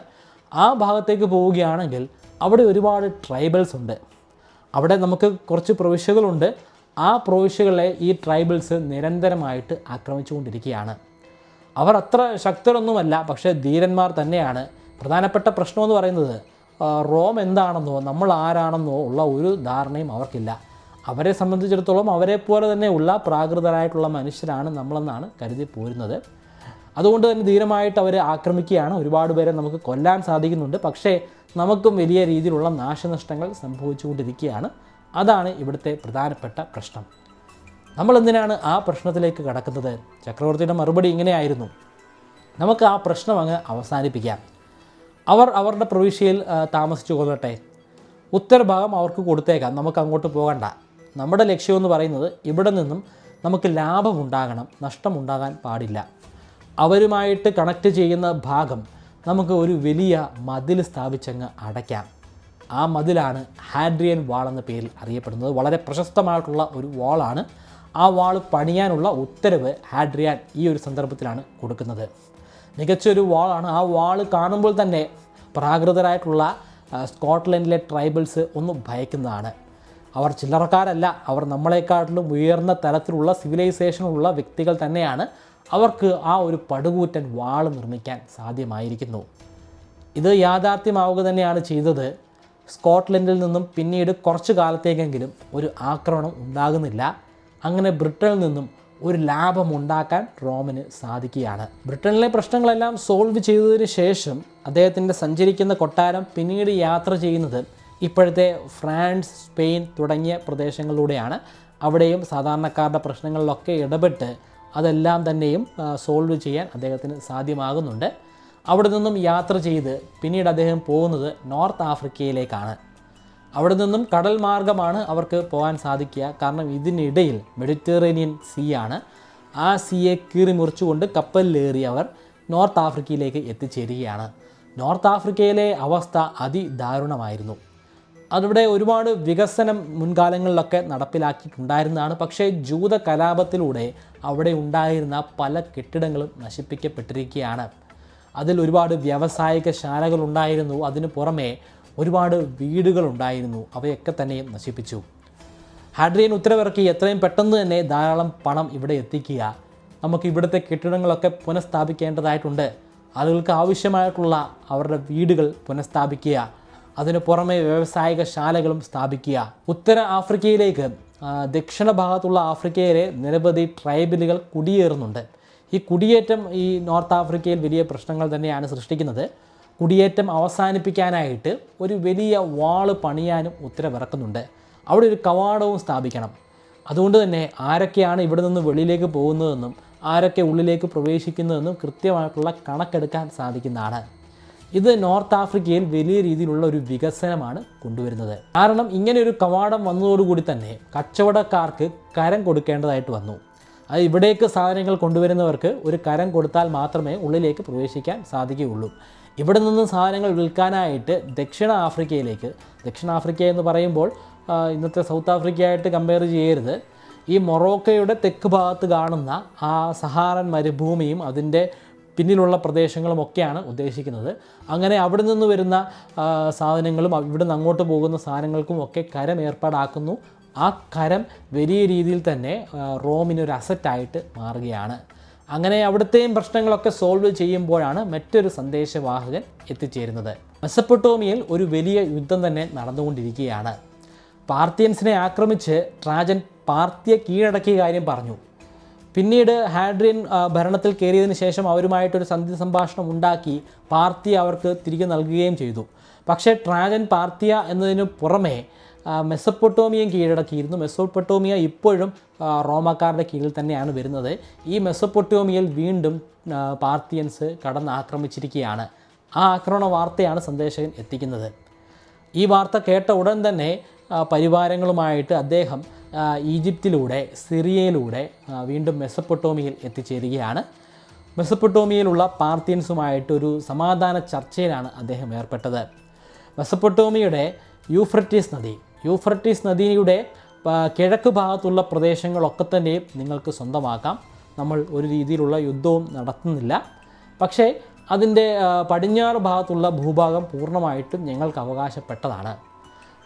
ആ ഭാഗത്തേക്ക് പോവുകയാണെങ്കിൽ അവിടെ ഒരുപാട് ട്രൈബൽസ് ഉണ്ട്. അവിടെ നമുക്ക് കുറച്ച് പ്രവിശ്യകളുണ്ട്. ആ പ്രവിശ്യകളെ ഈ ട്രൈബൽസ് നിരന്തരമായിട്ട് ആക്രമിച്ചുകൊണ്ടിരിക്കുകയാണ്. അവർ അത്ര ശക്തരൊന്നുമല്ല, പക്ഷേ ധീരന്മാർ തന്നെയാണ്. പ്രധാനപ്പെട്ട പ്രശ്നമെന്ന് പറയുന്നത് റോം എന്താണെന്നോ നമ്മൾ ആരാണെന്നോ ഉള്ള ഒരു ധാരണയും അവർക്കില്ല. അവരെ സംബന്ധിച്ചിടത്തോളം അവരെ പോലെ തന്നെ ഉള്ള പ്രാകൃതരായിട്ടുള്ള മനുഷ്യരാണ് നമ്മളെന്നാണ് കരുതി പോരുന്നത്. അതുകൊണ്ട് തന്നെ ധീരമായിട്ട് അവർ ആക്രമിക്കുകയാണ്. ഒരുപാട് പേരെ നമുക്ക് കൊല്ലാൻ സാധിക്കുന്നുണ്ട്. പക്ഷേ നമുക്കും വലിയ രീതിയിലുള്ള നാശനഷ്ടങ്ങൾ സംഭവിച്ചുകൊണ്ടിരിക്കുകയാണ്. അതാണ് ഇവിടുത്തെ പ്രധാനപ്പെട്ട പ്രശ്നം. നമ്മളെന്തിനാണ് ആ പ്രശ്നത്തിലേക്ക് കടക്കുന്നത്? ചക്രവർത്തിയുടെ മറുപടി ഇങ്ങനെയായിരുന്നു: നമുക്ക് ആ പ്രശ്നം അങ്ങ് അവസാനിപ്പിക്കാം. അവർ അവരുടെ പ്രവിശ്യയിൽ താമസിച്ചു കൊള്ളട്ടെ, ഉത്തരഭാഗം അവർക്ക് കൊടുത്തേക്കാം, നമുക്ക് അങ്ങോട്ട് പോകണ്ട. നമ്മുടെ ലക്ഷ്യമെന്ന് പറയുന്നത് ഇവിടെ നിന്നും നമുക്ക് ലാഭമുണ്ടാകണം, നഷ്ടമുണ്ടാകാൻ പാടില്ല. അവരുമായിട്ട് കണക്ട് ചെയ്യുന്ന ഭാഗം നമുക്ക് ഒരു വലിയ മതിൽ സ്ഥാപിച്ചങ്ങ് അടയ്ക്കാം. ആ മതിലാണ് ഹാഡ്രിയൻ വാൾ എന്ന പേരിൽ അറിയപ്പെടുന്നത്. വളരെ പ്രശസ്തമായിട്ടുള്ള ഒരു വാളാണ്. ആ വാൾ പണിയാനുള്ള ഉത്തരവ് ഹാഡ്രിയാൻ ഈ ഒരു സന്ദർഭത്തിലാണ് കൊടുക്കുന്നത്. മികച്ചൊരു വാളാണ്. ആ വാൾ കാണുമ്പോൾ തന്നെ പ്രാകൃതരായിട്ടുള്ള സ്കോട്ട്ലൻഡിലെ ട്രൈബൽസ് ഒന്ന് ഭയക്കുന്നതാണ്. അവർ ചില്ലറക്കാരല്ല, അവർ നമ്മളെക്കാട്ടിലും ഉയർന്ന തലത്തിലുള്ള സിവിലൈസേഷനുള്ള വ്യക്തികൾ തന്നെയാണ്. അവർക്ക് ആ ഒരു പടുകൂറ്റൻ വാൾ നിർമ്മിക്കാൻ സാധ്യമായിരിക്കുന്നു. ഇത് യാഥാർത്ഥ്യമാവുക തന്നെയാണ് ചെയ്തത്. സ്കോട്ട്ലൻഡിൽ നിന്നും പിന്നീട് കുറച്ച് കാലത്തേക്കെങ്കിലും ഒരു ആക്രമണം ഉണ്ടാകുന്നില്ല. അങ്ങനെ ബ്രിട്ടനിൽ നിന്നും ഒരു ലാഭം ഉണ്ടാക്കാൻ റോമിന് സാധിക്കുകയാണ്. ബ്രിട്ടനിലെ പ്രശ്നങ്ങളെല്ലാം സോൾവ് ചെയ്തതിന് ശേഷം അദ്ദേഹത്തിൻ്റെ സഞ്ചരിക്കുന്ന കൊട്ടാരം പിന്നീട് യാത്ര ചെയ്യുന്നത് ഇപ്പോഴത്തെ ഫ്രാൻസ്, സ്പെയിൻ തുടങ്ങിയ പ്രദേശങ്ങളിലൂടെയാണ്. അവിടെയും സാധാരണക്കാരുടെ പ്രശ്നങ്ങളിലൊക്കെ ഇടപെട്ട് അതെല്ലാം തന്നെയും സോൾവ് ചെയ്യാൻ അദ്ദേഹത്തിന് സാധ്യമാകുന്നുണ്ട്. അവിടെ നിന്നും യാത്ര ചെയ്ത് പിന്നീട് അദ്ദേഹം പോകുന്നത് നോർത്ത് ആഫ്രിക്കയിലേക്കാണ്. അവിടെ നിന്നും കടൽ മാർഗമാണ് അവർക്ക് പോകാൻ സാധിക്കുക. കാരണം ഇതിനിടയിൽ മെഡിറ്ററേനിയൻ സീ ആണ്. ആ സീയെ കീറി മുറിച്ചുകൊണ്ട് കപ്പലിലേറി അവർ നോർത്ത് ആഫ്രിക്കയിലേക്ക് എത്തിച്ചേരുകയാണ്. നോർത്ത് ആഫ്രിക്കയിലെ അവസ്ഥ അതിദാരുണമായിരുന്നു. അതിവിടെ ഒരുപാട് വികസനം മുൻകാലങ്ങളിലൊക്കെ നടപ്പിലാക്കിയിട്ടുണ്ടായിരുന്നതാണ്. പക്ഷേ ജൂത കലാപത്തിലൂടെ അവിടെ ഉണ്ടായിരുന്ന പല കെട്ടിടങ്ങളും നശിപ്പിക്കപ്പെട്ടിരിക്കുകയാണ്. അതിൽ ഒരുപാട് വ്യാവസായിക ശാലകളുണ്ടായിരുന്നു. അതിനു പുറമെ ഒരുപാട് വീടുകളുണ്ടായിരുന്നു. അവയൊക്കെ തന്നെ നശിപ്പിച്ചു. ഹാഡ്രിയൻ ഉത്തരവിറക്കി എത്രയും പെട്ടെന്ന് തന്നെ ധാരാളം പണം ഇവിടെ എത്തിക്കുക, നമുക്ക് ഇവിടുത്തെ കെട്ടിടങ്ങളൊക്കെ പുനഃസ്ഥാപിക്കേണ്ടതായിട്ടുണ്ട്, ആളുകൾക്ക് ആവശ്യമായിട്ടുള്ള അവരുടെ വീടുകൾ പുനഃസ്ഥാപിക്കുക, അതിനു പുറമെ വ്യാവസായിക ശാലകളും സ്ഥാപിക്കുക. ഉത്തര ആഫ്രിക്കയിലേക്ക് ദക്ഷിണ ഭാഗത്തുള്ള ആഫ്രിക്കയിലെ നിരവധി ട്രൈബലുകൾ കുടിയേറുന്നുണ്ട്. ഈ കുടിയേറ്റം ഈ നോർത്ത് ആഫ്രിക്കയിൽ വലിയ പ്രശ്നങ്ങൾ തന്നെയാണ് സൃഷ്ടിക്കുന്നത്. കുടിയേറ്റം അവസാനിപ്പിക്കാനായിട്ട് ഒരു വലിയ വാള് പണിയാനും ഉത്തരവിറക്കുന്നുണ്ട്. അവിടെ ഒരു കവാടവും സ്ഥാപിക്കണം. അതുകൊണ്ട് തന്നെ ആരൊക്കെയാണ് ഇവിടെ നിന്ന് വെളിയിലേക്ക് പോകുന്നതെന്നും ആരൊക്കെ ഉള്ളിലേക്ക് പ്രവേശിക്കുന്നതെന്നും കൃത്യമായിട്ടുള്ള കണക്കെടുക്കാൻ സാധിക്കുന്നതാണ്. ഇത് നോർത്ത് ആഫ്രിക്കയിൽ വലിയ രീതിയിലുള്ള ഒരു വികസനമാണ് കൊണ്ടുവരുന്നത്. കാരണം ഇങ്ങനെ ഒരു കവാടം വന്നതോടുകൂടി തന്നെ കച്ചവടക്കാർക്ക് കരം കൊടുക്കേണ്ടതായിട്ട് വന്നു. അത് ഇവിടേക്ക് സാധനങ്ങൾ കൊണ്ടുവരുന്നവർക്ക് ഒരു കരം കൊടുത്താൽ മാത്രമേ ഉള്ളിലേക്ക് പ്രവേശിക്കാൻ സാധിക്കുകയുള്ളൂ. ഇവിടെ നിന്ന് സാധനങ്ങൾ വിൽക്കാനായിട്ട് ദക്ഷിണ ആഫ്രിക്ക എന്ന് പറയുമ്പോൾ ഇന്നത്തെ സൗത്ത് ആഫ്രിക്കയായിട്ട് കമ്പയർ ചെയ്യരുത്. ഈ മൊറോക്കോയുടെ തെക്ക് ഭാഗത്ത് കാണുന്ന ആ സഹാറൻ മരുഭൂമിയും അതിൻ്റെ പിന്നിലുള്ള പ്രദേശങ്ങളുമൊക്കെയാണ് ഉദ്ദേശിക്കുന്നത്. അങ്ങനെ അവിടെ നിന്ന് വരുന്ന സാധനങ്ങളും ഇവിടെ നിന്ന് അങ്ങോട്ട് പോകുന്ന സാധനങ്ങൾക്കും ഒക്കെ കരം ഏർപ്പാടാക്കുന്നു. ആ കരം വലിയ രീതിയിൽ തന്നെ റോമിനൊരു അസറ്റായിട്ട് മാറുകയാണ്. അങ്ങനെ അവിടുത്തെയും പ്രശ്നങ്ങളൊക്കെ സോൾവ് ചെയ്യുമ്പോഴാണ് മറ്റൊരു സന്ദേശവാഹകൻ എത്തിച്ചേരുന്നത്. മെസപ്പൊട്ടോമിയയിൽ ഒരു വലിയ യുദ്ധം തന്നെ നടന്നുകൊണ്ടിരിക്കുകയാണ്. പാർത്തിയൻസിനെ ആക്രമിച്ച് ട്രാജൻ പാർത്തിയെ കീഴടക്കിയ കാര്യം പറഞ്ഞു. പിന്നീട് ഹാഡ്രിയൻ ഭരണത്തിൽ കയറിയതിന് ശേഷം അവരുമായിട്ടൊരു സന്ധി സംഭാഷണം ഉണ്ടാക്കി പാർത്തിയ അവർക്ക് തിരികെ നൽകുകയും ചെയ്തു. പക്ഷേ ട്രാജൻ പാർത്തിയ എന്നതിന് പുറമെ മെസപ്പൊട്ടോമിയയും കീഴടക്കിയിരുന്നു. മെസപ്പൊട്ടോമിയ ഇപ്പോഴും റോമാക്കാരുടെ കീഴിൽ തന്നെയാണ് വരുന്നത്. ഈ മെസപ്പൊട്ടോമിയയിൽ വീണ്ടും പാർത്തിയൻസ് കടന്നാക്രമിച്ചിരിക്കുകയാണ്. ആ ആക്രമണ വാർത്തയാണ് സന്ദേശകൻ എത്തിക്കുന്നത്. ഈ വാർത്ത കേട്ട ഉടൻ തന്നെ പരിവാരങ്ങളുമായിട്ട് അദ്ദേഹം ഈജിപ്തിലൂടെ സിറിയയിലൂടെ വീണ്ടും മെസപ്പൊട്ടോമിയയിൽ എത്തിച്ചേരുകയാണ്. മെസപ്പൊട്ടോമിയയിലുള്ള പാർത്തിയൻസുമായിട്ടൊരു സമാധാന ചർച്ചയിലാണ് അദ്ദേഹം ഏർപ്പെട്ടത്. മെസപ്പൊട്ടോമിയയുടെ യൂഫ്രട്ടീസ് നദിയുടെ കിഴക്ക് ഭാഗത്തുള്ള പ്രദേശങ്ങളൊക്കെ തന്നെയും നിങ്ങൾക്ക് സ്വന്തമാക്കാം. നമ്മൾ ഒരു രീതിയിലുള്ള യുദ്ധവും നടത്തുന്നില്ല. പക്ഷേ അതിൻ്റെ പടിഞ്ഞാറ് ഭാഗത്തുള്ള ഭൂഭാഗം പൂർണ്ണമായിട്ടും ഞങ്ങൾക്ക് അവകാശപ്പെട്ടതാണ്.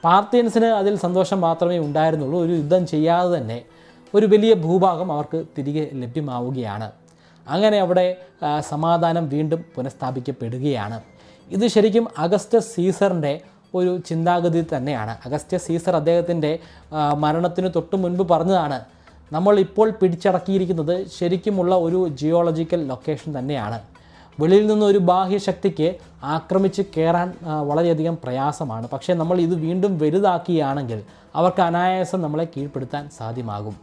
പാർത്തിയൻസിന് അതിൽ സന്തോഷം മാത്രമേ ഉണ്ടായിരുന്നുള്ളൂ. ഒരു യുദ്ധം ചെയ്യാതെ തന്നെ ഒരു വലിയ ഭൂഭാഗം അവർക്ക് തിരികെ ലഭ്യമാവുകയാണ്. അങ്ങനെ അവിടെ സമാധാനം വീണ്ടും പുനഃസ്ഥാപിക്കപ്പെടുകയാണ്. ഇത് ശരിക്കും അഗസ്റ്റസ് സീസറിൻ്റെ ഒരു ചിന്താഗതി തന്നെയാണ്. അഗസ്റ്റസ് സീസർ അദ്ദേഹത്തിൻ്റെ മരണത്തിന് തൊട്ട് മുൻപ് പറഞ്ഞതാണ്, നമ്മൾ ഇപ്പോൾ പിടിച്ചടക്കിയിരിക്കുന്നത് ശരിക്കുമുള്ള ഒരു ജിയോളജിക്കൽ ലൊക്കേഷൻ തന്നെയാണ്. വെളിയിൽ നിന്ന് ഒരു ബാഹ്യശക്തിക്ക് ആക്രമിച്ച് കയറാൻ വളരെയധികം പ്രയാസമാണ്. പക്ഷേ നമ്മൾ ഇത് വീണ്ടും വലുതാക്കുകയാണെങ്കിൽ അവർക്ക് അനായാസം നമ്മളെ കീഴ്പ്പെടുത്താൻ സാധ്യമാകും.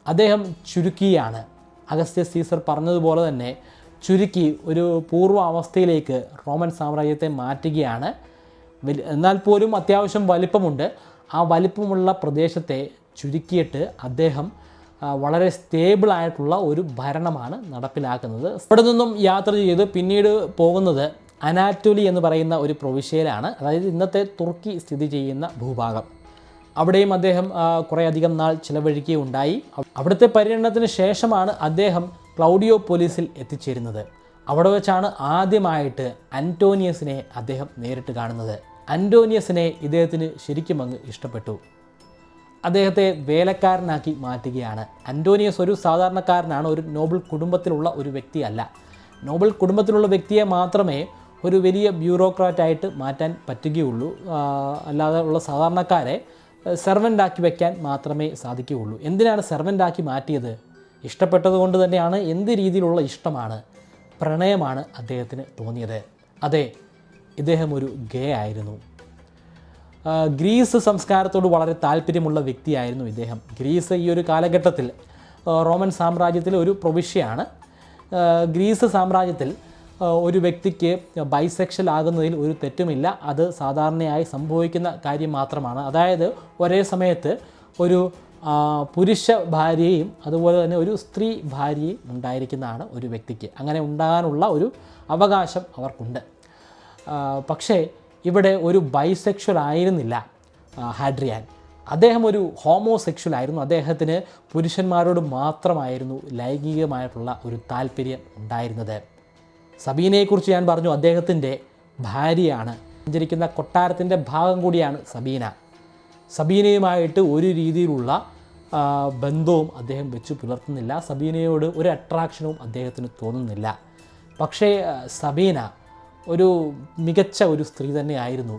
അദ്ദേഹം ചുരുക്കിയാണ്. അഗസ്റ്റസ് സീസർ പറഞ്ഞതുപോലെ തന്നെ ചുരുക്കി ഒരു പൂർവ്വ അവസ്ഥയിലേക്ക് റോമൻ സാമ്രാജ്യത്തെ മാറ്റുകയാണ്. എന്നാൽ പോലും അത്യാവശ്യം വലിപ്പമുണ്ട്. ആ വലിപ്പമുള്ള പ്രദേശത്തെ ചുരുക്കിയിട്ട് അദ്ദേഹം വളരെ സ്റ്റേബിളായിട്ടുള്ള ഒരു ഭരണമാണ് നടപ്പിലാക്കുന്നത്. അവിടെ നിന്നും യാത്ര ചെയ്ത് പിന്നീട് പോകുന്നത് അനാറ്റോലി എന്ന് പറയുന്ന ഒരു പ്രവിശ്യയിലാണ്. അതായത് ഇന്നത്തെ തുർക്കി സ്ഥിതി ചെയ്യുന്ന ഭൂഭാഗം. അവിടെയും അദ്ദേഹം കുറേയധികം നാൾ ചിലവഴിക്കുകയുണ്ടായി. അവിടുത്തെ പര്യടനത്തിന് ശേഷമാണ് അദ്ദേഹം ക്ലൗഡിയോപോലിസിൽ എത്തിച്ചേരുന്നത്. അവിടെ വെച്ചാണ് ആദ്യമായിട്ട് അന്റോനിയസിനെ അദ്ദേഹം നേരിട്ട് കാണുന്നത്. അന്റോനിയസിനെ ഇദ്ദേഹത്തിന് ശരിക്കും അങ്ങ് ഇഷ്ടപ്പെട്ടു. അദ്ദേഹത്തെ വേലക്കാരനാക്കി മാറ്റുകയാണ്. അന്റോനിയസ് ഒരു സാധാരണക്കാരനാണ്, ഒരു നോബിൾ കുടുംബത്തിലുള്ള ഒരു വ്യക്തിയല്ല. നോബിൾ കുടുംബത്തിലുള്ള വ്യക്തിയെ മാത്രമേ ഒരു വലിയ ബ്യൂറോക്രാറ്റായിട്ട് മാറ്റാൻ പറ്റുകയുള്ളൂ. അല്ലാതെ ഉള്ള സാധാരണക്കാരെ സെർവൻ്റാക്കി വയ്ക്കാൻ മാത്രമേ സാധിക്കുകയുള്ളൂ. എന്തിനാണ് സെർവൻ്റാക്കി മാറ്റിയത്? ഇഷ്ടപ്പെട്ടത് കൊണ്ട് തന്നെയാണ്. എന്ത് രീതിയിലുള്ള ഇഷ്ടമാണ്? പ്രണയമാണ് അദ്ദേഹത്തിന് തോന്നിയത്. അതെ, ഇദ്ദേഹം ഒരു ഗേ ആയിരുന്നു. ഗ്രീസ് സംസ്കാരത്തോട് വളരെ താല്പര്യമുള്ള വ്യക്തിയായിരുന്നു ഇദ്ദേഹം. ഗ്രീസ് ഈ ഒരു കാലഘട്ടത്തിൽ റോമൻ സാമ്രാജ്യത്തിലെ ഒരു പ്രവിശ്യയാണ്. ഗ്രീസ് സാമ്രാജ്യത്തിൽ ഒരു വ്യക്തിക്ക് ബൈസെക്ഷൽ ആകുന്നതിൽ ഒരു തെറ്റുമില്ല. അത് സാധാരണയായി സംഭവിക്കുന്ന കാര്യം മാത്രമാണ്. അതായത് ഒരേ സമയത്ത് ഒരു പുരുഷ ഭാര്യയും അതുപോലെ തന്നെ ഒരു സ്ത്രീ ഭാര്യയും ഉണ്ടായിരിക്കുന്നതാണ് ഒരു വ്യക്തിക്ക്. അങ്ങനെ ഉണ്ടാകാനുള്ള ഒരു അവകാശം അവർക്കുണ്ട്. പക്ഷേ ഇവിടെ ഒരു ബൈസെക്ഷൽ ആയിരുന്നില്ല ഹാഡ്രിയാൻ. അദ്ദേഹം ഒരു ഹോമോസെക്ഷൽ ആയിരുന്നു. അദ്ദേഹത്തിന് പുരുഷന്മാരോട് മാത്രമായിരുന്നു ലൈംഗികമായിട്ടുള്ള ഒരു താല്പര്യം ഉണ്ടായിരുന്നത്. സബീനയെക്കുറിച്ച് ഞാൻ പറഞ്ഞു, അദ്ദേഹത്തിൻ്റെ ഭാര്യയാണ്. സഞ്ചരിക്കുന്ന കൊട്ടാരത്തിൻ്റെ ഭാഗം കൂടിയാണ് സബീന. സബീനയുമായിട്ട് ഒരു രീതിയിലുള്ള ബന്ധവും അദ്ദേഹം വെച്ച് പുലർത്തുന്നില്ല. സബീനയോട് ഒരു അട്രാക്ഷനും അദ്ദേഹത്തിന് തോന്നുന്നില്ല. പക്ഷേ സബീന ഒരു മികച്ച ഒരു സ്ത്രീ തന്നെയായിരുന്നു.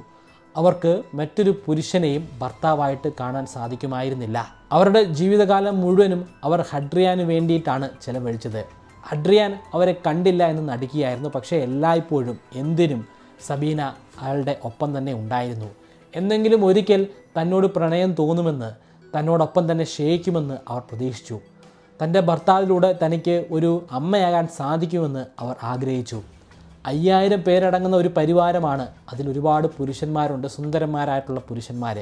അവർക്ക് മറ്റൊരു പുരുഷനെയും ഭർത്താവായിട്ട് കാണാൻ സാധിക്കുമായിരുന്നില്ല. അവരുടെ ജീവിതകാലം മുഴുവനും അവർ ഹഡ്രിയാന് വേണ്ടിയിട്ടാണ് ചെലവഴിച്ചത്. ഹഡ്രിയാൻ അവരെ കണ്ടില്ല എന്ന് നടിക്കുകയായിരുന്നു. പക്ഷേ എല്ലായ്പ്പോഴും എന്തിനും സബീന അയാളുടെ ഒപ്പം തന്നെ ഉണ്ടായിരുന്നു. എന്തെങ്കിലും ഒരിക്കൽ തന്നോട് പ്രണയം തോന്നുമെന്ന്, തന്നോടൊപ്പം തന്നെ ക്ഷയിക്കുമെന്ന് അവർ പ്രതീക്ഷിച്ചു. തൻ്റെ ഭർത്താവിലൂടെ തനിക്ക് ഒരു അമ്മയാകാൻ സാധിക്കുമെന്ന് അവർ ആഗ്രഹിച്ചു. 5000 പേരടങ്ങുന്ന ഒരു പരിവാരമാണ്. അതിലൊരുപാട് പുരുഷന്മാരുണ്ട്, സുന്ദരന്മാരായിട്ടുള്ള പുരുഷന്മാർ.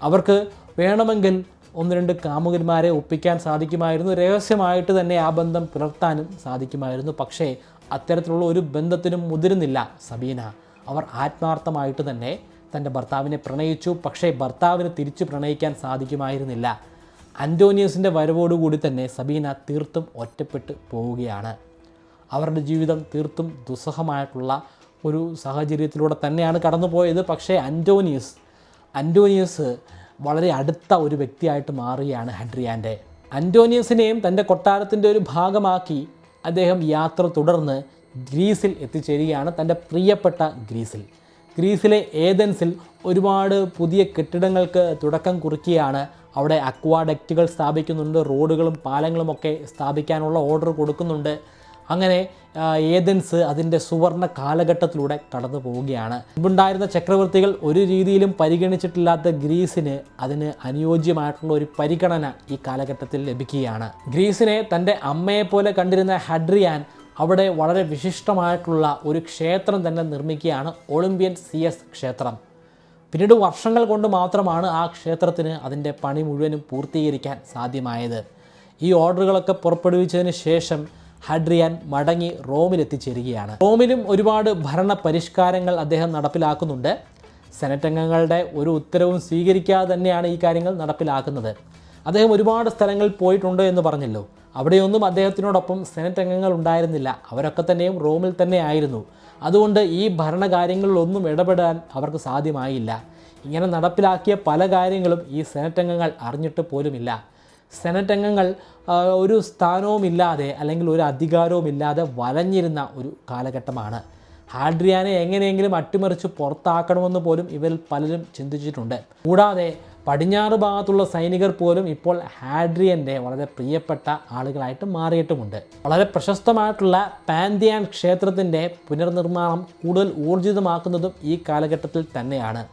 അവർക്ക് വേണമെങ്കിൽ 1-2 കാമുകന്മാരെ ഒപ്പിക്കാൻ സാധിക്കുമായിരുന്നു. രഹസ്യമായിട്ട് തന്നെ ആ ബന്ധം പുലർത്താനും സാധിക്കുമായിരുന്നു. പക്ഷേ അത്തരത്തിലുള്ള ഒരു ബന്ധത്തിനും മുതിരുന്നില്ല സബീന. അവർ ആത്മാർത്ഥമായിട്ട് തന്നെ തൻ്റെ ഭർത്താവിനെ പ്രണയിച്ചു. പക്ഷേ ഭർത്താവിന് തിരിച്ച് പ്രണയിക്കാൻ സാധിക്കുമായിരുന്നില്ല. അന്റോണിയസിൻ്റെ വരവോടുകൂടി തന്നെ സബീന തീർത്തും ഒറ്റപ്പെട്ട് പോവുകയാണ്. അവരുടെ ജീവിതം തീർത്തും ദുസ്സഹമായിട്ടുള്ള ഒരു സാഹചര്യത്തിലൂടെ തന്നെയാണ് കടന്നുപോയത്. പക്ഷേ അന്റോണിയസ് വളരെ അടുത്ത ഒരു വ്യക്തിയായിട്ട് മാറുകയാണ് ഹഡ്രിയാൻ്റെ. അന്റോണിയസിനെയും തൻ്റെ കൊട്ടാരത്തിൻ്റെ ഒരു ഭാഗമാക്കി അദ്ദേഹം യാത്ര തുടർന്ന് ഗ്രീസിൽ എത്തിച്ചേരുകയാണ്. തൻ്റെ പ്രിയപ്പെട്ട ഗ്രീസിലെ ഏതൻസിൽ ഒരുപാട് പുതിയ കെട്ടിടങ്ങൾക്ക് തുടക്കം കുറിക്കുകയാണ്. അവിടെ അക്വാഡക്റ്റുകൾ സ്ഥാപിക്കുന്നുണ്ട്, റോഡുകളും പാലങ്ങളും ഒക്കെ സ്ഥാപിക്കാനുള്ള ഓർഡർ കൊടുക്കുന്നുണ്ട്. അങ്ങനെ ഏതൻസ് അതിൻ്റെ സുവർണ കാലഘട്ടത്തിലൂടെ കടന്നു പോവുകയാണ്. മുമ്പുണ്ടായിരുന്ന ചക്രവർത്തികൾ ഒരു രീതിയിലും പരിഗണിച്ചിട്ടില്ലാത്ത ഗ്രീസിന് അതിന് അനുയോജ്യമായിട്ടുള്ള ഒരു പരിഗണന ഈ കാലഘട്ടത്തിൽ ലഭിക്കുകയാണ്. ഗ്രീസിനെ തൻ്റെ അമ്മയെപ്പോലെ കണ്ടിരുന്ന ഹഡ്രിയാൻ അവിടെ വളരെ വിശിഷ്ടമായിട്ടുള്ള ഒരു ക്ഷേത്രം തന്നെ നിർമ്മിക്കുകയാണ്, ഒളിമ്പ്യൻ സിയസ് ക്ഷേത്രം. പിന്നീട് വർഷങ്ങൾ കൊണ്ട് മാത്രമാണ് ആ ക്ഷേത്രത്തിന് അതിൻ്റെ പണി മുഴുവനും പൂർത്തീകരിക്കാൻ സാധ്യമായത്. ഈ ഓർഡറുകളൊക്കെ പുറപ്പെടുവിച്ചതിന് ശേഷം ഹഡ്രിയാൻ മടങ്ങി റോമിലെത്തിച്ചേരുകയാണ്. റോമിലും ഒരുപാട് ഭരണ പരിഷ്കാരങ്ങൾ അദ്ദേഹം നടപ്പിലാക്കുന്നുണ്ട്. സെനറ്റ് അംഗങ്ങളുടെ ഒരു ഉത്തരവും സ്വീകരിക്കാതെ തന്നെയാണ് ഈ കാര്യങ്ങൾ നടപ്പിലാക്കുന്നത്. അദ്ദേഹം ഒരുപാട് സ്ഥലങ്ങളിൽ പോയിട്ടുണ്ട് എന്ന് പറഞ്ഞല്ലോ. അവിടെയൊന്നും അദ്ദേഹത്തിനോടൊപ്പം സെനറ്റ് അംഗങ്ങൾ ഉണ്ടായിരുന്നില്ല. അവരൊക്കെ തന്നെയും റോമിൽ തന്നെ ആയിരുന്നു. അതുകൊണ്ട് ഈ ഭരണകാര്യങ്ങളിലൊന്നും ഇടപെടാൻ അവർക്ക് സാധ്യമായില്ല. ഇങ്ങനെ നടപ്പിലാക്കിയ പല കാര്യങ്ങളും ഈ സെനറ്റ് അംഗങ്ങൾ അറിഞ്ഞിട്ട് പോലുമില്ല. സെനറ്റ് അംഗങ്ങൾ ഒരു സ്ഥാനവുമില്ലാതെ അല്ലെങ്കിൽ ഒരു അധികാരവുമില്ലാതെ വലഞ്ഞിരുന്ന ഒരു കാലഘട്ടമാണ്. ഹാഡ്രിയാനെ എങ്ങനെയെങ്കിലും അട്ടിമറിച്ച് പുറത്താക്കണമെന്ന് പോലും ഇവരിൽ പലരും ചിന്തിച്ചിട്ടുണ്ട്. കൂടാതെ പടിഞ്ഞാറ് ഭാഗത്തുള്ള സൈനികർ പോലും ഇപ്പോൾ ഹാഡ്രിയൻ്റെ വളരെ പ്രിയപ്പെട്ട ആളുകളായിട്ട് മാറിയിട്ടുമുണ്ട്. വളരെ പ്രശസ്തമായിട്ടുള്ള പാന്തിയാൻ ക്ഷേത്രത്തിൻ്റെ പുനർനിർമ്മാണം കൂടുതൽ ഊർജിതമാക്കുന്നതും ഈ കാലഘട്ടത്തിൽ തന്നെയാണ്.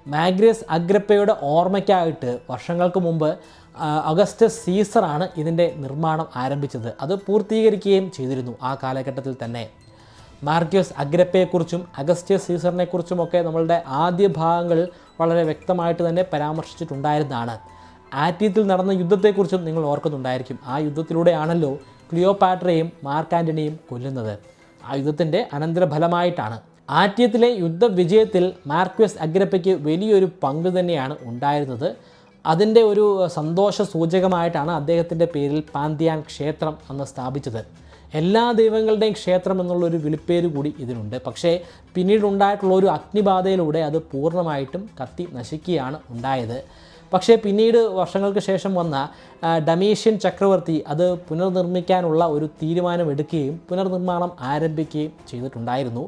മാഗ്രസ് അഗ്രപ്പയുടെ ഓർമ്മയ്ക്കായിട്ട് വർഷങ്ങൾക്ക് മുമ്പ് അഗസ്റ്റസ് സീസറാണ് ഇതിൻ്റെ നിർമ്മാണം ആരംഭിച്ചത്. അത് പൂർത്തീകരിക്കുകയും ചെയ്തിരുന്നു ആ കാലഘട്ടത്തിൽ തന്നെ. മാർക്യസ് അഗ്രപ്പയെക്കുറിച്ചും അഗസ്റ്റസ് സീസറിനെക്കുറിച്ചുമൊക്കെ നമ്മളുടെ ആദ്യ ഭാഗങ്ങൾ വളരെ വ്യക്തമായിട്ട് തന്നെ പരാമർശിച്ചിട്ടുണ്ടായിരുന്നതാണ്. ആറ്റിയത്തിൽ നടന്ന യുദ്ധത്തെക്കുറിച്ചും നിങ്ങൾ ഓർക്കുന്നുണ്ടായിരിക്കും. ആ യുദ്ധത്തിലൂടെയാണല്ലോ ക്ലിയോപാട്രയും മാർക്ക് ആൻ്റണിയും കൊല്ലുന്നത്. ആ യുദ്ധത്തിൻ്റെ അനന്തരഫലമായിട്ടാണ്. ആറ്റിയത്തിലെ യുദ്ധവിജയത്തിൽ മാർക്യസ് അഗ്രപ്പയ്ക്ക് വലിയൊരു പങ്ക് തന്നെയാണ് ഉണ്ടായിരുന്നത്. അതിൻ്റെ ഒരു സന്തോഷ സൂചകമായിട്ടാണ് അദ്ദേഹത്തിൻ്റെ പേരിൽ പാന്തിയാൻ ക്ഷേത്രം അന്ന് സ്ഥാപിച്ചത്. എല്ലാ ദൈവങ്ങളുടെയും ക്ഷേത്രം എന്നുള്ളൊരു വിളിപ്പേര് കൂടി ഇതിനുണ്ട്. പക്ഷേ പിന്നീടുണ്ടായിട്ടുള്ള ഒരു അഗ്നിബാധയിലൂടെ അത് പൂർണ്ണമായിട്ടും കത്തി നശിക്കുകയാണ് ഉണ്ടായത്. പക്ഷേ പിന്നീട് വർഷങ്ങൾക്ക് ശേഷം വന്ന ഡമീഷ്യൻ ചക്രവർത്തി അത് പുനർനിർമ്മിക്കാനുള്ള ഒരു തീരുമാനമെടുക്കുകയും പുനർനിർമ്മാണം ആരംഭിക്കുകയും ചെയ്തിട്ടുണ്ടായിരുന്നു.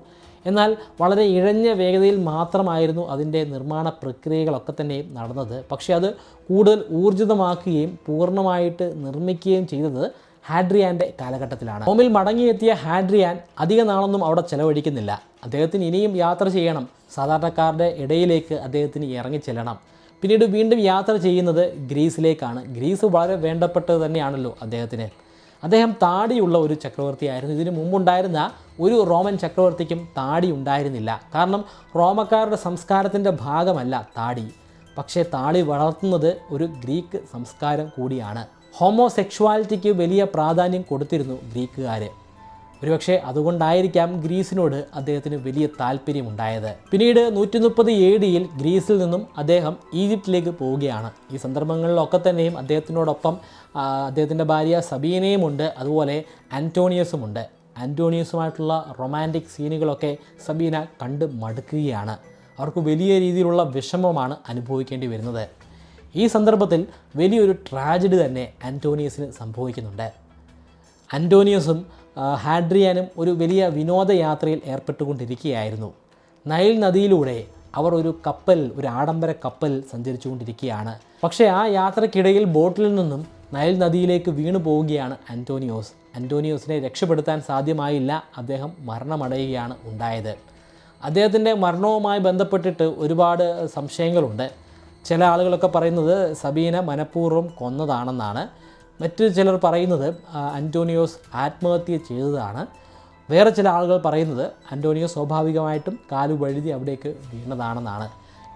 എന്നാൽ വളരെ ഇഴഞ്ഞ വേഗതയിൽ മാത്രമായിരുന്നു അതിൻ്റെ നിർമ്മാണ പ്രക്രിയകളൊക്കെ തന്നെയും നടന്നത്. പക്ഷേ അത് കൂടുതൽ ഊർജിതമാക്കുകയും പൂർണ്ണമായിട്ട് നിർമ്മിക്കുകയും ചെയ്തത് ഹാഡ്രിയാൻ്റെ കാലഘട്ടത്തിലാണ്. റോമിൽ മടങ്ങിയെത്തിയ ഹാഡ്രിയാൻ അധിക നാളൊന്നും അവിടെ ചെലവഴിക്കുന്നില്ല. അദ്ദേഹത്തിന് ഇനിയും യാത്ര ചെയ്യണം. സാധാരണക്കാരുടെ ഇടയിലേക്ക് അദ്ദേഹത്തിന് ഇറങ്ങിച്ചെല്ലണം. പിന്നീട് വീണ്ടും യാത്ര ചെയ്യുന്നത് ഗ്രീസിലേക്കാണ്. ഗ്രീസ് വളരെ വേണ്ടപ്പെട്ടത് തന്നെയാണല്ലോ അദ്ദേഹത്തിന്. അദ്ദേഹം താടിയുള്ള ഒരു ചക്രവർത്തിയായിരുന്നു. ഇതിനു മുമ്പുണ്ടായിരുന്ന ഒരു റോമൻ ചക്രവർത്തിക്കും താടി ഉണ്ടായിരുന്നില്ല. കാരണം റോമക്കാരുടെ സംസ്കാരത്തിൻ്റെ ഭാഗമല്ല താടി. പക്ഷേ താടി വളർത്തുന്നത് ഒരു ഗ്രീക്ക് സംസ്കാരം കൂടിയാണ്. ഹോമോസെക്ഷുവാലിറ്റിക്ക് വലിയ പ്രാധാന്യം കൊടുത്തിരുന്നു ഗ്രീക്കുകാർ. ഒരുപക്ഷെ അതുകൊണ്ടായിരിക്കാം ഗ്രീസിനോട് അദ്ദേഹത്തിന് വലിയ താല്പര്യമുണ്ടായത്. പിന്നീട് 130 AD ഗ്രീസിൽ നിന്നും അദ്ദേഹം ഈജിപ്തിലേക്ക് പോവുകയാണ്. ഈ സന്ദർഭങ്ങളിലൊക്കെ തന്നെയും അദ്ദേഹത്തിനോടൊപ്പം അദ്ദേഹത്തിൻ്റെ ഭാര്യ സബീനയുമുണ്ട്, അതുപോലെ ആൻറ്റോണിയസുമുണ്ട്. ആൻറ്റോണിയസുമായിട്ടുള്ള റൊമാൻറ്റിക് സീനുകളൊക്കെ സബീന കണ്ട് മടുക്കുകയാണ്. അവർക്ക് വലിയ രീതിയിലുള്ള വിഷമമാണ് അനുഭവിക്കേണ്ടി വരുന്നത്. ഈ സന്ദർഭത്തിൽ വലിയൊരു ട്രാജഡി തന്നെ ആൻറ്റോണിയസിന് സംഭവിക്കുന്നുണ്ട്. ആൻറ്റോണിയസും ഹാഡ്രിയാനും ഒരു വലിയ വിനോദയാത്രയിൽ ഏർപ്പെട്ടുകൊണ്ടിരിക്കുകയായിരുന്നു. നൈൽ നദിയിലൂടെ അവർ ഒരു ആഡംബര കപ്പൽ സഞ്ചരിച്ചുകൊണ്ടിരിക്കുകയാണ്. പക്ഷേ ആ യാത്രക്കിടയിൽ ബോട്ടിൽ നിന്നും നൈൽ നദിയിലേക്ക് വീണു പോവുകയാണ് ആൻറ്റോണിയോസ്. ആൻറ്റോണിയോസിനെ രക്ഷപ്പെടുത്താൻ സാധ്യമായില്ല. അദ്ദേഹം മരണമടയുകയാണ് ഉണ്ടായത്. അദ്ദേഹത്തിൻ്റെ മരണവുമായി ബന്ധപ്പെട്ടിട്ട് ഒരുപാട് സംശയങ്ങളുണ്ട്. ചില ആളുകളൊക്കെ പറയുന്നത് സബീന മനഃപൂർവ്വം കൊന്നതാണെന്നാണ്. മറ്റു ചിലർ പറയുന്നത് ആൻറ്റോണിയോസ് ആത്മഹത്യ ചെയ്തതാണ്. വേറെ ചില ആളുകൾ പറയുന്നത് ആൻറ്റോണിയോസ് സ്വാഭാവികമായിട്ടും കാലു വഴുതി അവിടേക്ക് വീണതാണെന്നാണ്.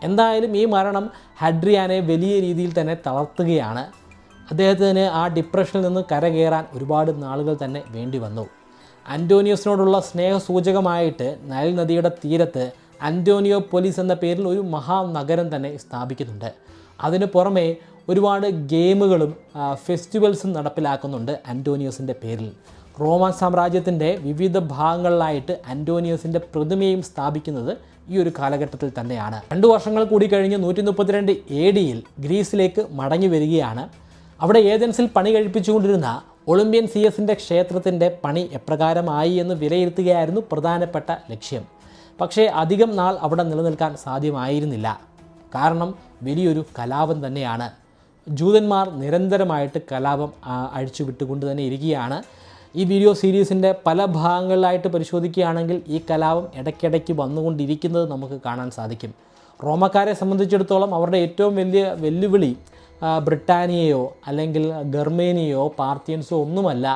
എന്തായാലും ഈ മരണം ഹാഡ്രിയാനെ വലിയ രീതിയിൽ തന്നെ തളർത്തുകയാണ്. അദ്ദേഹത്തിന് ആ ഡിപ്രഷനിൽ നിന്ന് കരകയറാൻ ഒരുപാട് നാളുകൾ തന്നെ വേണ്ടി വന്നു. ആൻറ്റോണിയോസിനോടുള്ള സ്നേഹസൂചകമായിട്ട് നൈൽ നദിയുടെ തീരത്ത് ആൻറ്റോണിയോപോലിസ് എന്ന പേരിൽ ഒരു മഹാനഗരം തന്നെ സ്ഥാപിക്കുന്നുണ്ട്. അതിന് പുറമെ ഒരുപാട് ഗെയിമുകളും ഫെസ്റ്റിവൽസും നടപ്പിലാക്കുന്നുണ്ട് ആൻറ്റോണിയോസിൻ്റെ പേരിൽ. റോമൻ സാമ്രാജ്യത്തിൻ്റെ വിവിധ ഭാഗങ്ങളിലായിട്ട് ആൻറ്റോണിയോസിൻ്റെ പ്രതിമയും സ്ഥാപിക്കുന്നത് ഈ ഒരു കാലഘട്ടത്തിൽ തന്നെയാണ്. 2 വർഷങ്ങൾ കൂടി കഴിഞ്ഞ് 132 AD ഗ്രീസിലേക്ക് മടങ്ങി വരികയാണ്. അവിടെ ഏതൻസിൽ പണി കഴിപ്പിച്ചുകൊണ്ടിരുന്ന ഒളിമ്പ്യൻ സിയസിൻ്റെ ക്ഷേത്രത്തിൻ്റെ പണി എപ്രകാരമായി എന്ന് വിലയിരുത്തുകയായിരുന്നു പ്രധാനപ്പെട്ട ലക്ഷ്യം. പക്ഷേ അധികം നാൾ അവിടെ നിലനിൽക്കാൻ സാധ്യമായിരുന്നില്ല. കാരണം വലിയൊരു കലാപം തന്നെയാണ്. ജൂതന്മാർ നിരന്തരമായിട്ട് കലാപം അഴിച്ചുവിട്ടുകൊണ്ട് തന്നെ ഇരിക്കുകയാണ്. ഈ വീഡിയോ സീരീസിൻ്റെ പല ഭാഗങ്ങളിലായിട്ട് പരിശോധിക്കുകയാണെങ്കിൽ ഈ കലാപം ഇടയ്ക്കിടയ്ക്ക് വന്നുകൊണ്ടിരിക്കുന്നത് നമുക്ക് കാണാൻ സാധിക്കും. റോമക്കാരെ സംബന്ധിച്ചിടത്തോളം അവരുടെ ഏറ്റവും വലിയ വെല്ലുവിളി ബ്രിട്ടാനിയയോ അല്ലെങ്കിൽ ഗർമേനിയയോ പാർത്തിയൻസോ ഒന്നുമല്ല,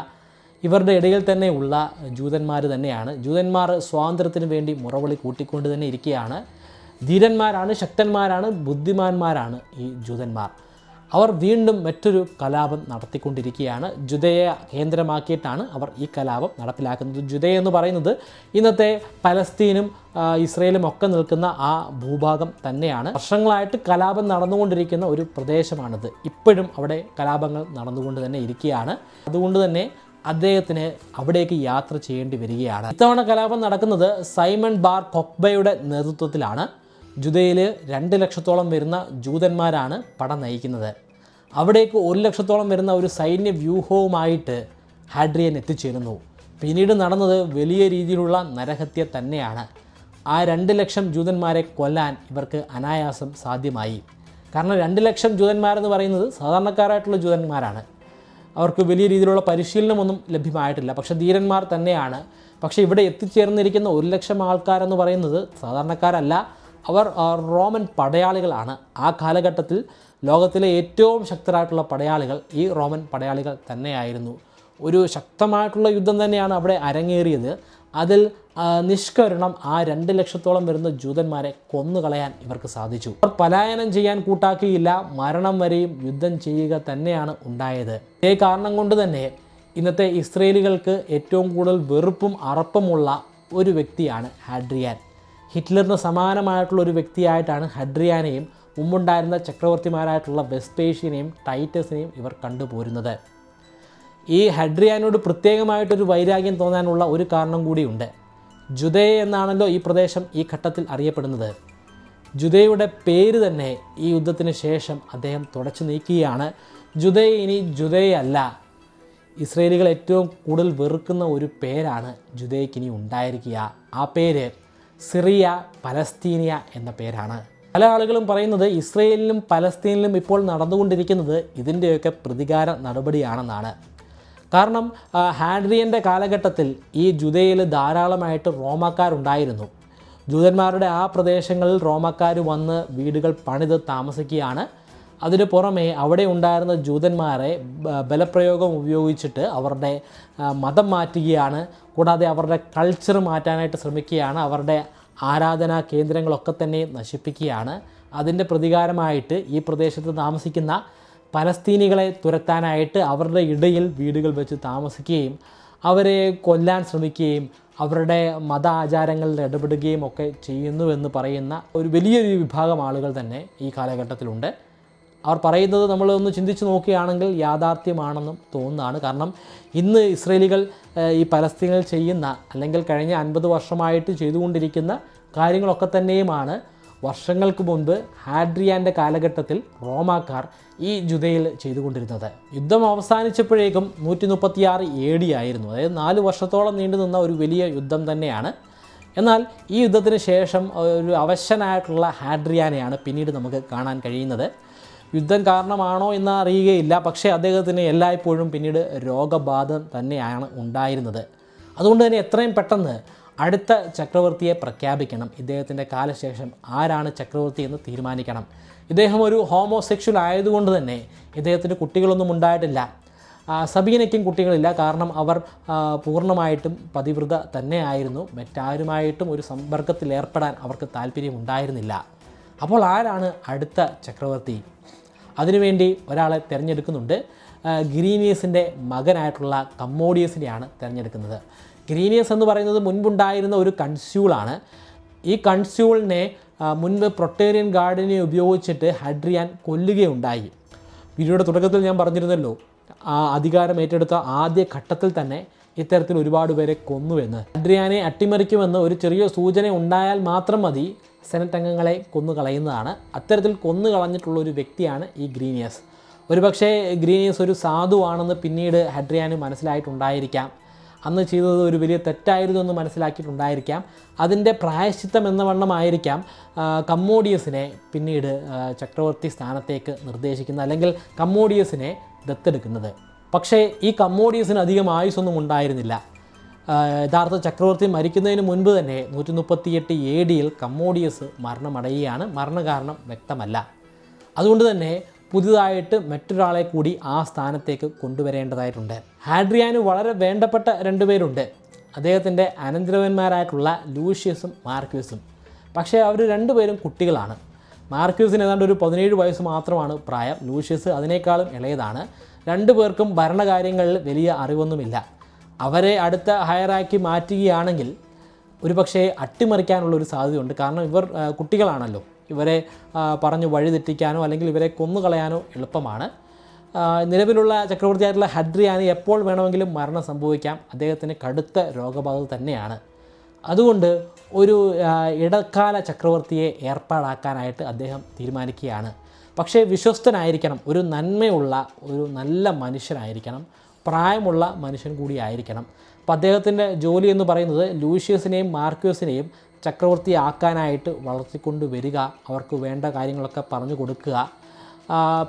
ഇവരുടെ ഇടയിൽ തന്നെ ഉള്ള ജൂതന്മാർ തന്നെയാണ്. ജൂതന്മാർ സ്വാതന്ത്ര്യത്തിന് വേണ്ടി മുറവിളി കൂട്ടിക്കൊണ്ട് തന്നെ ഇരിക്കുകയാണ്. ധീരന്മാരാണ്, ശക്തന്മാരാണ്, ബുദ്ധിമാന്മാരാണ് ഈ ജൂതന്മാർ. അവർ വീണ്ടും മറ്റൊരു കലാപം നടത്തിക്കൊണ്ടിരിക്കുകയാണ്. ജുദയ കേന്ദ്രമാക്കിയിട്ടാണ് അവർ ഈ കലാപം നടപ്പിലാക്കുന്നത്. ജുദയ എന്ന് പറയുന്നത് ഇന്നത്തെ പലസ്തീനും ഇസ്രയേലും ഒക്കെ നിൽക്കുന്ന ആ ഭൂഭാഗം തന്നെയാണ്. വർഷങ്ങളായിട്ട് കലാപം നടന്നുകൊണ്ടിരിക്കുന്ന ഒരു പ്രദേശമാണിത്. ഇപ്പോഴും അവിടെ കലാപങ്ങൾ നടന്നുകൊണ്ട് തന്നെ ഇരിക്കുകയാണ്. അതുകൊണ്ട് തന്നെ അദ്ദേഹത്തിന് അവിടേക്ക് യാത്ര ചെയ്യേണ്ടി വരികയാണ്. ഇത്തവണ കലാപം നടക്കുന്നത് സൈമൺ ബാർ കൊക്ബയുടെ നേതൃത്വത്തിലാണ്. ജുദയിൽ 2 ലക്ഷത്തോളം വരുന്ന ജൂതന്മാരാണ് പട നയിക്കുന്നത്. അവിടേക്ക് 1 ലക്ഷത്തോളം വരുന്ന ഒരു സൈന്യ വ്യൂഹവുമായിട്ട് ഹാഡ്രിയൻ എത്തിച്ചേരുന്നു. പിന്നീട് നടന്നത് വലിയ രീതിയിലുള്ള നരഹത്യ തന്നെയാണ്. ആ 2 ലക്ഷം ജൂതന്മാരെ കൊല്ലാൻ ഇവർക്ക് അനായാസം സാധ്യമായി. കാരണം 2 ലക്ഷം ജൂതന്മാരെന്ന് പറയുന്നത് സാധാരണക്കാരായിട്ടുള്ള ജൂതന്മാരാണ്. അവർക്ക് വലിയ രീതിയിലുള്ള പരിശീലനമൊന്നും ലഭ്യമായിട്ടില്ല. പക്ഷേ ധീരന്മാർ തന്നെയാണ്. പക്ഷേ ഇവിടെ എത്തിച്ചേർന്നിരിക്കുന്ന 1 ലക്ഷം ആൾക്കാരെന്ന് പറയുന്നത് സാധാരണക്കാരല്ല, അവർ റോമൻ പടയാളികളാണ്. ആ കാലഘട്ടത്തിൽ ലോകത്തിലെ ഏറ്റവും ശക്തരായിട്ടുള്ള പടയാളികൾ ഈ റോമൻ പടയാളികൾ തന്നെയായിരുന്നു. ഒരു ശക്തമായിട്ടുള്ള യുദ്ധം തന്നെയാണ് അവിടെ അരങ്ങേറിയത്. അതിൽ നിഷ്കരുണം ആ 2 ലക്ഷത്തോളം വരുന്ന ജൂതന്മാരെ കൊന്നുകളയാൻ ഇവർക്ക് സാധിച്ചു. അവർ പലായനം ചെയ്യാൻ കൂട്ടാക്കിയില്ല, മരണം വരെയും യുദ്ധം ചെയ്യുക തന്നെയാണ് ഉണ്ടായത്. ഇതേ കാരണം കൊണ്ട് തന്നെ ഇന്നത്തെ ഇസ്രയേലികൾക്ക് ഏറ്റവും കൂടുതൽ വെറുപ്പും അറപ്പുമുള്ള ഒരു വ്യക്തിയാണ് ഹാഡ്രിയാൻ. ഹിറ്റ്ലറിന് സമാനമായിട്ടുള്ള ഒരു വ്യക്തിയായിട്ടാണ് ഹാഡ്രിയാനെയും മുമ്പുണ്ടായിരുന്ന ചക്രവർത്തിമാരായിട്ടുള്ള വെസ്പേഷ്യനെയും ടൈറ്റസിനെയും ഇവർ കണ്ടുപോരുന്നത്. ഈ ഹാഡ്രിയാനോട് പ്രത്യേകമായിട്ടൊരു വൈരാഗ്യം തോന്നാനുള്ള ഒരു കാരണം കൂടിയുണ്ട്. ജുദയ എന്നാണല്ലോ ഈ പ്രദേശം ഈ ഘട്ടത്തിൽ അറിയപ്പെടുന്നത്. ജുദയുടെ പേര് തന്നെ ഈ യുദ്ധത്തിന് ശേഷം അദ്ദേഹം തുടച്ചു നീക്കുകയാണ്. ജുദയ ഇനി ജുദയല്ല. ഇസ്രയേലികൾ ഏറ്റവും കൂടുതൽ വെറുക്കുന്ന ഒരു പേരാണ് ജുദയ്ക്ക് ഇനി ഉണ്ടായിരിക്കുക. ആ പേര് സിറിയ പലസ്തീനിയ എന്ന പേരാണ്. പല ആളുകളും പറയുന്നത് ഇസ്രയേലിലും പലസ്തീനിലും ഇപ്പോൾ നടന്നുകൊണ്ടിരിക്കുന്നത് ഇതിൻ്റെയൊക്കെ പ്രതികാര നടപടിയാണെന്നാണ്. കാരണം ഹാഡ്രിയൻ്റെ കാലഘട്ടത്തിൽ ഈ ജുദയിൽ ധാരാളമായിട്ട് റോമാക്കാരുണ്ടായിരുന്നു. ജൂതന്മാരുടെ ആ പ്രദേശങ്ങളിൽ റോമാക്കാർ വന്ന് വീടുകൾ പണിത് താമസിക്കുകയാണ്. അതിന് പുറമെ അവിടെ ഉണ്ടായിരുന്ന ജൂതന്മാരെ ബലപ്രയോഗം ഉപയോഗിച്ചിട്ട് അവരുടെ മതം മാറ്റുകയാണ്. കൂടാതെ അവരുടെ കൾച്ചർ മാറ്റാനായിട്ട് ശ്രമിക്കുകയാണ്. അവരുടെ ആരാധനാ കേന്ദ്രങ്ങളൊക്കെ തന്നെ നശിപ്പിക്കുകയാണ്. അതിൻ്റെ പ്രതികാരമായിട്ട് ഈ പ്രദേശത്ത് താമസിക്കുന്ന പലസ്തീനികളെ തുരത്താനായിട്ട് അവരുടെ ഇടയിൽ വീടുകൾ വെച്ച് താമസിക്കുകയും അവരെ കൊല്ലാൻ ശ്രമിക്കുകയും അവരുടെ മത ആചാരങ്ങളിൽ ഇടപെടുകയും ഒക്കെ ചെയ്യുന്നുവെന്ന് പറയുന്ന ഒരു വലിയൊരു വിഭാഗം ആളുകൾ തന്നെ ഈ കാലഘട്ടത്തിലുണ്ട്. അവർ പറയുന്നത് നമ്മളൊന്ന് ചിന്തിച്ച് നോക്കുകയാണെങ്കിൽ യാഥാർത്ഥ്യമാണെന്നും തോന്നുന്നതാണ്. കാരണം ഇന്ന് ഇസ്രേലികൾ ഈ പലസ്തീനിൽ ചെയ്യുന്ന അല്ലെങ്കിൽ കഴിഞ്ഞ 50 വർഷമായിട്ട് ചെയ്തുകൊണ്ടിരിക്കുന്ന കാര്യങ്ങളൊക്കെ തന്നെയുമാണ് വർഷങ്ങൾക്ക് മുൻപ് ഹാഡ്രിയാൻ്റെ കാലഘട്ടത്തിൽ റോമാക്കാർ ഈ ജുദയിൽ ചെയ്തുകൊണ്ടിരുന്നത്. യുദ്ധം അവസാനിച്ചപ്പോഴേക്കും 136 AD ആയിരുന്നു. അതായത് 4 വർഷത്തോളം നീണ്ടു നിന്ന ഒരു വലിയ യുദ്ധം തന്നെയാണ്. എന്നാൽ ഈ യുദ്ധത്തിന് ശേഷം ഒരു അവശനായിട്ടുള്ള ഹാഡ്രിയാനെയാണ് പിന്നീട് നമുക്ക് കാണാൻ കഴിയുന്നത്. യുദ്ധം കാരണമാണോ എന്ന് അറിയുകയില്ല, പക്ഷേ അദ്ദേഹത്തിന് എല്ലായ്പ്പോഴും പിന്നീട് രോഗബാധ തന്നെയാണ് ഉണ്ടായിരുന്നത്. അതുകൊണ്ട് തന്നെ എത്രയും പെട്ടെന്ന് അടുത്ത ചക്രവർത്തിയെ പ്രഖ്യാപിക്കണം. ഇദ്ദേഹത്തിൻ്റെ കാലശേഷം ആരാണ് ചക്രവർത്തി എന്ന് തീരുമാനിക്കണം. ഇദ്ദേഹം ഒരു ഹോമോസെക്ഷൽ ആയതുകൊണ്ട് തന്നെ ഇദ്ദേഹത്തിന് കുട്ടികളൊന്നും ഉണ്ടായിട്ടില്ല. സബീനയ്ക്കും കുട്ടികളില്ല, കാരണം അവർ പൂർണ്ണമായിട്ടും പതിവ്രത തന്നെയായിരുന്നു. മറ്റാരുമായിട്ടും ഒരു സമ്പർക്കത്തിൽ ഏർപ്പെടാൻ അവർക്ക് താല്പര്യമുണ്ടായിരുന്നില്ല. അപ്പോൾ ആരാണ് അടുത്ത ചക്രവർത്തി? അതിനുവേണ്ടി ഒരാളെ തിരഞ്ഞെടുക്കുന്നുണ്ട്. ഗ്രീനിയസിൻ്റെ മകനായിട്ടുള്ള കമ്മോഡിയസിനെയാണ് തിരഞ്ഞെടുക്കുന്നത്. ഗ്രീനിയസ് എന്ന് പറയുന്നത് മുൻപുണ്ടായിരുന്ന ഒരു കൺസ്യൂളാണ്. ഈ കൺസ്യൂളിനെ മുൻപ് പ്രൊട്ടേറിയൻ ഗാർഡിനെ ഉപയോഗിച്ചിട്ട് ഹഡ്രിയാൻ കൊല്ലുകയുണ്ടായി. വീഡിയോയുടെ തുടക്കത്തിൽ ഞാൻ പറഞ്ഞിരുന്നല്ലോ, അധികാരം ഏറ്റെടുത്ത ആദ്യ ഘട്ടത്തിൽ തന്നെ ഇത്തരത്തിൽ ഒരുപാട് പേരെ കൊന്നുവെന്ന്. ഹഡ്രിയാനെ അട്ടിമറിക്കുമെന്ന് ഒരു ചെറിയ സൂചന ഉണ്ടായാൽ മാത്രം മതി സെനറ്റ് അംഗങ്ങളെ കൊന്നുകളയുന്നതാണ്. അത്തരത്തിൽ കൊന്നുകളഞ്ഞിട്ടുള്ള ഒരു വ്യക്തിയാണ് ഈ ഗ്രീനിയസ്. ഒരുപക്ഷേ ഗ്രീനിയസ് ഒരു സാധുവാണെന്ന് പിന്നീട് ഹഡ്രിയാന് മനസ്സിലായിട്ടുണ്ടായിരിക്കാം. അന്ന് ചെയ്തത് ഒരു വലിയ തെറ്റായിരുന്നു എന്ന് മനസ്സിലാക്കിയിട്ടുണ്ടായിരിക്കാം. അതിൻ്റെ പ്രായശ്ചിത്തം എന്ന വണ്ണമായിരിക്കാം കമ്മോഡിയസിനെ പിന്നീട് ചക്രവർത്തി സ്ഥാനത്തേക്ക് നിർദ്ദേശിക്കുന്നത്, അല്ലെങ്കിൽ കമ്മോഡിയസിനെ ദത്തെടുക്കുന്നത്. പക്ഷേ ഈ കമ്മോഡിയസിന് അധികം ആയുസ്സൊന്നും ഉണ്ടായിരുന്നില്ല. യഥാർത്ഥ ചക്രവർത്തി മരിക്കുന്നതിന് മുൻപ് തന്നെ 138 AD കമ്മോഡിയസ് മരണമടയുകയാണ്. മരണകാരണം വ്യക്തമല്ല. അതുകൊണ്ട് തന്നെ പുതിയതായിട്ട് മറ്റൊരാളെ കൂടി ആ സ്ഥാനത്തേക്ക് കൊണ്ടുവരേണ്ടതായിട്ടുണ്ട്. ഹാഡ്രിയാന് വളരെ വേണ്ടപ്പെട്ട 2 പേരുണ്ട്. അദ്ദേഹത്തിൻ്റെ അനന്തരവന്മാരായിട്ടുള്ള ലൂഷ്യസും മാർക്യൂസും. പക്ഷേ അവർ 2 പേരും കുട്ടികളാണ്. മാർക്യൂസിന് ഏതാണ്ട് ഒരു 17 വയസ്സ് മാത്രമാണ് പ്രായം. ലൂഷ്യസ് അതിനേക്കാളും ഇളയതാണ്. 2 പേർക്കും ഭരണകാര്യങ്ങളിൽ വലിയ അറിവൊന്നുമില്ല. അവരെ അടുത്ത ഹയറാക്കി മാറ്റുകയാണെങ്കിൽ ഒരുപക്ഷെ അട്ടിമറിക്കാനുള്ളൊരു സാധ്യതയുണ്ട്. കാരണം ഇവർ കുട്ടികളാണല്ലോ. ഇവരെ പറഞ്ഞു വഴിതെറ്റിക്കാനോ അല്ലെങ്കിൽ ഇവരെ കൊന്നുകളയാനോ എളുപ്പമാണ്. നിലവിലുള്ള ചക്രവർത്തിയായിട്ടുള്ള ഹഡ്രിയാന് എപ്പോൾ വേണമെങ്കിലും മരണം സംഭവിക്കാം. അദ്ദേഹത്തിന് കടുത്ത രോഗബാധ തന്നെയാണ്. അതുകൊണ്ട് ഒരു ഇടക്കാല ചക്രവർത്തിയെ ഏർപ്പാടാക്കാനായിട്ട് അദ്ദേഹം തീരുമാനിക്കുകയാണ്. പക്ഷേ വിശ്വസ്തനായിരിക്കണം, ഒരു നന്മയുള്ള ഒരു നല്ല മനുഷ്യനായിരിക്കണം, പ്രായമുള്ള മനുഷ്യൻ കൂടിയായിരിക്കണം. അപ്പോൾ അദ്ദേഹത്തിൻ്റെ ജോലി എന്ന് പറയുന്നത് ലൂഷ്യസിനെയും മാർക്യൂസിനെയും ചക്രവർത്തിയാക്കാനായിട്ട് വളർത്തിക്കൊണ്ട് വരിക, അവർക്ക് വേണ്ട കാര്യങ്ങളൊക്കെ പറഞ്ഞു കൊടുക്കുക,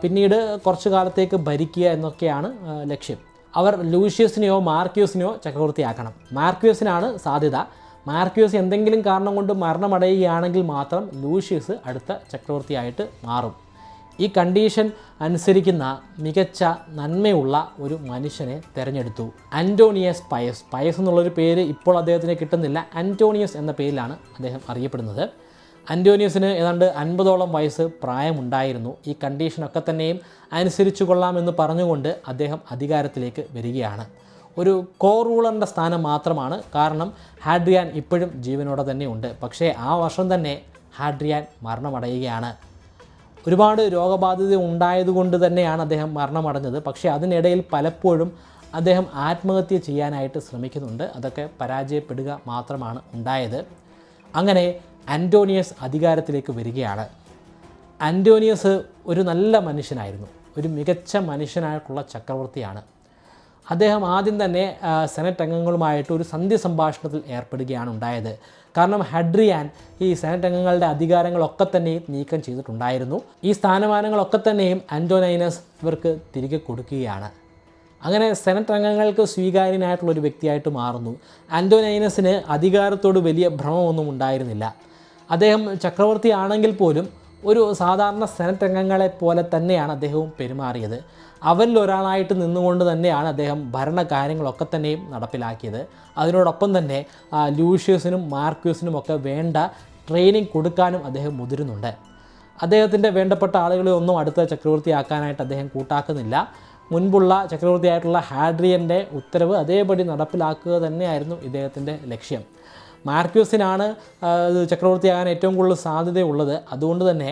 പിന്നീട് കുറച്ചു കാലത്തേക്ക് ഭരിക്കുക എന്നൊക്കെയാണ് ലക്ഷ്യം. അവർ ലൂഷ്യസിനെയോ മാർക്യൂസിനെയോ ചക്രവർത്തിയാക്കണം. മാർക്യൂസിനാണ് സാധ്യത. മാർക്യൂസ് എന്തെങ്കിലും കാരണം കൊണ്ട് മരണമടയുകയാണെങ്കിൽ മാത്രം ലൂഷ്യസ് അടുത്ത ചക്രവർത്തിയായിട്ട് മാറും. ഈ കണ്ടീഷൻ അനുസരിക്കുന്ന മികച്ച നന്മയുള്ള ഒരു മനുഷ്യനെ തിരഞ്ഞെടുത്തു. Antonio's Pius. പയസ് എന്നുള്ളൊരു പേര് ഇപ്പോൾ അദ്ദേഹത്തിന് കിട്ടുന്നില്ല. അന്റോണിയസ് എന്ന പേരിലാണ് അദ്ദേഹം അറിയപ്പെടുന്നത്. അന്റോണിയസിന് ഏതാണ്ട് 50ഓളം വയസ്സ് പ്രായമുണ്ടായിരുന്നു. ഈ കണ്ടീഷനൊക്കെ തന്നെയും അനുസരിച്ചു കൊള്ളാമെന്ന് പറഞ്ഞുകൊണ്ട് അദ്ദേഹം അധികാരത്തിലേക്ക് വരികയാണ്. ഒരു കോ റൂളറിൻ്റെ സ്ഥാനം മാത്രമാണ്. കാരണം ഹാഡ്രിയാൻ ഇപ്പോഴും ജീവനോടെ തന്നെ ഉണ്ട്. പക്ഷേ ആ വർഷം തന്നെ ഹാഡ്രിയാൻ മരണമടയുകയാണ്. ഒരുപാട് രോഗബാധിത ഉണ്ടായതുകൊണ്ട് തന്നെയാണ് അദ്ദേഹം മരണമടഞ്ഞത്. പക്ഷേ അതിനിടയിൽ പലപ്പോഴും അദ്ദേഹം ആത്മഹത്യ ചെയ്യാനായിട്ട് ശ്രമിക്കുന്നുണ്ട്. അതൊക്കെ പരാജയപ്പെടുക മാത്രമാണ് ഉണ്ടായത്. അങ്ങനെ അന്റോണിയസ് അധികാരത്തിലേക്ക് വരികയാണ്. അന്റോണിയസ് ഒരു നല്ല മനുഷ്യനായിരുന്നു. ഒരു മികച്ച മനുഷ്യനായിട്ടുള്ള ചക്രവർത്തിയാണ്. അദ്ദേഹം ആദ്യം തന്നെ സെനറ്റ് അംഗങ്ങളുമായിട്ട് ഒരു സന്ധി സംഭാഷണത്തിൽ ഏർപ്പെടുകയാണ് ഉണ്ടായത്. കാരണം ഹഡ്രിയാൻ ഈ സെനറ്റ് അംഗങ്ങളുടെ അധികാരങ്ങളൊക്കെ തന്നെയും നീക്കം ചെയ്തിട്ടുണ്ടായിരുന്നു. ഈ സ്ഥാനമാനങ്ങളൊക്കെ തന്നെയും അന്റോനൈനസ് ഇവർക്ക് തിരികെ കൊടുക്കുകയാണ്. അങ്ങനെ സെനറ്റ് അംഗങ്ങൾക്ക് സ്വീകാര്യനായിട്ടുള്ളൊരു വ്യക്തിയായിട്ട് മാറുന്നു. അന്റോനൈനസിന് അധികാരത്തോട് വലിയ ഭ്രമമൊന്നും ഉണ്ടായിരുന്നില്ല. അദ്ദേഹം ചക്രവർത്തി ആണെങ്കിൽ പോലും ഒരു സാധാരണ സെനറ്റ് അംഗങ്ങളെ പോലെ തന്നെയാണ് അദ്ദേഹവും പെരുമാറിയത്. അവരിൽ ഒരാളായിട്ട് നിന്നുകൊണ്ട് തന്നെയാണ് അദ്ദേഹം ഭരണകാര്യങ്ങളൊക്കെ തന്നെയും നടപ്പിലാക്കിയത്. അതിനോടൊപ്പം തന്നെ ലൂഷ്യസിനും മാർക്യൂസിനും ഒക്കെ വേണ്ട ട്രെയിനിങ് കൊടുക്കാനും അദ്ദേഹം മുതിരുന്നുണ്ട്. അദ്ദേഹത്തിൻ്റെ വേണ്ടപ്പെട്ട ആളുകളെ ഒന്നും അടുത്ത ചക്രവർത്തിയാക്കാനായിട്ട് അദ്ദേഹം കൂട്ടാക്കുന്നില്ല. മുൻപുള്ള ചക്രവർത്തിയായിട്ടുള്ള ഹാഡ്രിയൻ്റെ ഉത്തരവ് അതേപടി നടപ്പിലാക്കുക തന്നെയായിരുന്നു ഇദ്ദേഹത്തിൻ്റെ ലക്ഷ്യം. മാർക്യൂസിനാണ് ചക്രവർത്തിയാകാൻ ഏറ്റവും കൂടുതൽ സാധ്യതയുള്ളത്. അതുകൊണ്ട് തന്നെ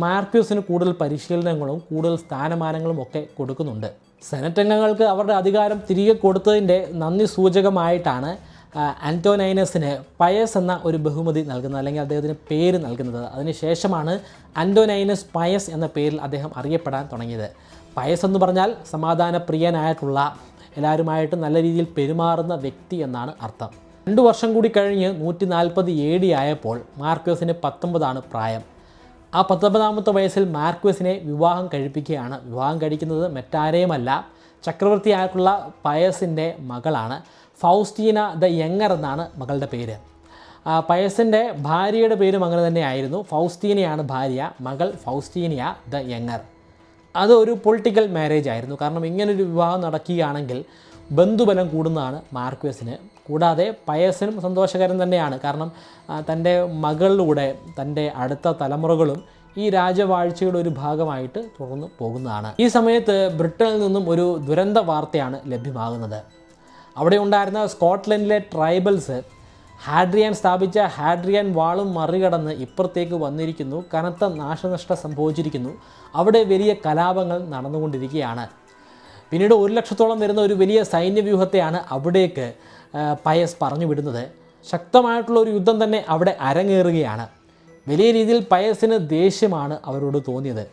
മാർക്യൂസിന് കൂടുതൽ പരിശീലനങ്ങളും കൂടുതൽ സ്ഥാനമാനങ്ങളും ഒക്കെ കൊടുക്കുന്നുണ്ട്. സെനറ്റ് അംഗങ്ങൾക്ക് അവരുടെ അധികാരം തിരികെ കൊടുത്തതിൻ്റെ നന്ദി സൂചകമായിട്ടാണ് അന്റോനൈനസിന് പയസ് എന്ന ഒരു ബഹുമതി നൽകുന്നത്, അല്ലെങ്കിൽ അദ്ദേഹത്തിന് പേര് നൽകുന്നത്. അതിനുശേഷമാണ് അന്റോനൈനസ് പയസ് എന്ന പേരിൽ അദ്ദേഹം അറിയപ്പെടാൻ തുടങ്ങിയത്. പയസ് എന്ന് പറഞ്ഞാൽ സമാധാനപ്രിയനായിട്ടുള്ള, എല്ലാവരുമായിട്ട് നല്ല രീതിയിൽ പെരുമാറുന്ന വ്യക്തി എന്നാണ് അർത്ഥം. 2 വർഷം കൂടി കഴിഞ്ഞ് 140 AD ആയപ്പോൾ മാർക്യൂസിന് 19 പ്രായം. ആ 19ാമത്തെ വയസ്സിൽ മാർക്യൂസിനെ വിവാഹം കഴിപ്പിക്കുകയാണ്. വിവാഹം കഴിക്കുന്നത് മറ്റാരെയുമല്ല, ചക്രവർത്തിയായിട്ടുള്ള പയസിൻ്റെ മകളാണ്. ഫൗസ്റ്റീന ദ യങ്ങർ എന്നാണ് മകളുടെ പേര്. പയസിൻ്റെ ഭാര്യയുടെ പേരും അങ്ങനെ തന്നെയായിരുന്നു. ഫൗസ്റ്റീനയാണ് ഭാര്യ, മകൾ ഫൗസ്റ്റീനിയ ദ യങ്ങർ. അത് ഒരു പൊളിറ്റിക്കൽ മാരേജ് ആയിരുന്നു. കാരണം ഇങ്ങനൊരു വിവാഹം നടക്കുകയാണെങ്കിൽ ബന്ധുബലം കൂടുന്നതാണ് മാർക്യൂസിന്. കൂടാതെ പയസിനും സന്തോഷകരം തന്നെയാണ്. കാരണം തൻ്റെ മകളിലൂടെ തൻ്റെ അടുത്ത തലമുറകളും ഈ രാജവാഴ്ചയുടെ ഒരു ഭാഗമായിട്ട് തുടർന്ന് പോകുന്നതാണ്. ഈ സമയത്ത് ബ്രിട്ടനിൽ നിന്നും ഒരു ദുരന്ത വാർത്തയാണ് ലഭ്യമാകുന്നത്. അവിടെ ഉണ്ടായിരുന്ന സ്കോട്ട്ലൻഡിലെ ട്രൈബൽസ് ഹാഡ്രിയാൻ സ്ഥാപിച്ച ഹാഡ്രിയാൻ വാളും മറികടന്ന് ഇപ്പുറത്തേക്ക് വന്നിരിക്കുന്നു. കനത്ത നാശനഷ്ടം സംഭവിച്ചിരിക്കുന്നു. അവിടെ വലിയ കലാപങ്ങൾ നടന്നുകൊണ്ടിരിക്കുകയാണ്. പിന്നീട് 100,000-ഓളം വരുന്ന ഒരു വലിയ സൈന്യവ്യൂഹത്തെയാണ് അവിടേക്ക് പയസ് പറഞ്ഞു വിടുന്നത്. ശക്തമായിട്ടുള്ള ഒരു യുദ്ധം തന്നെ അവിടെ അരങ്ങേറുകയാണ്. വലിയ രീതിയിൽ പയസിന് ദേഷ്യമാണ് അവരോട് തോന്നിയത്.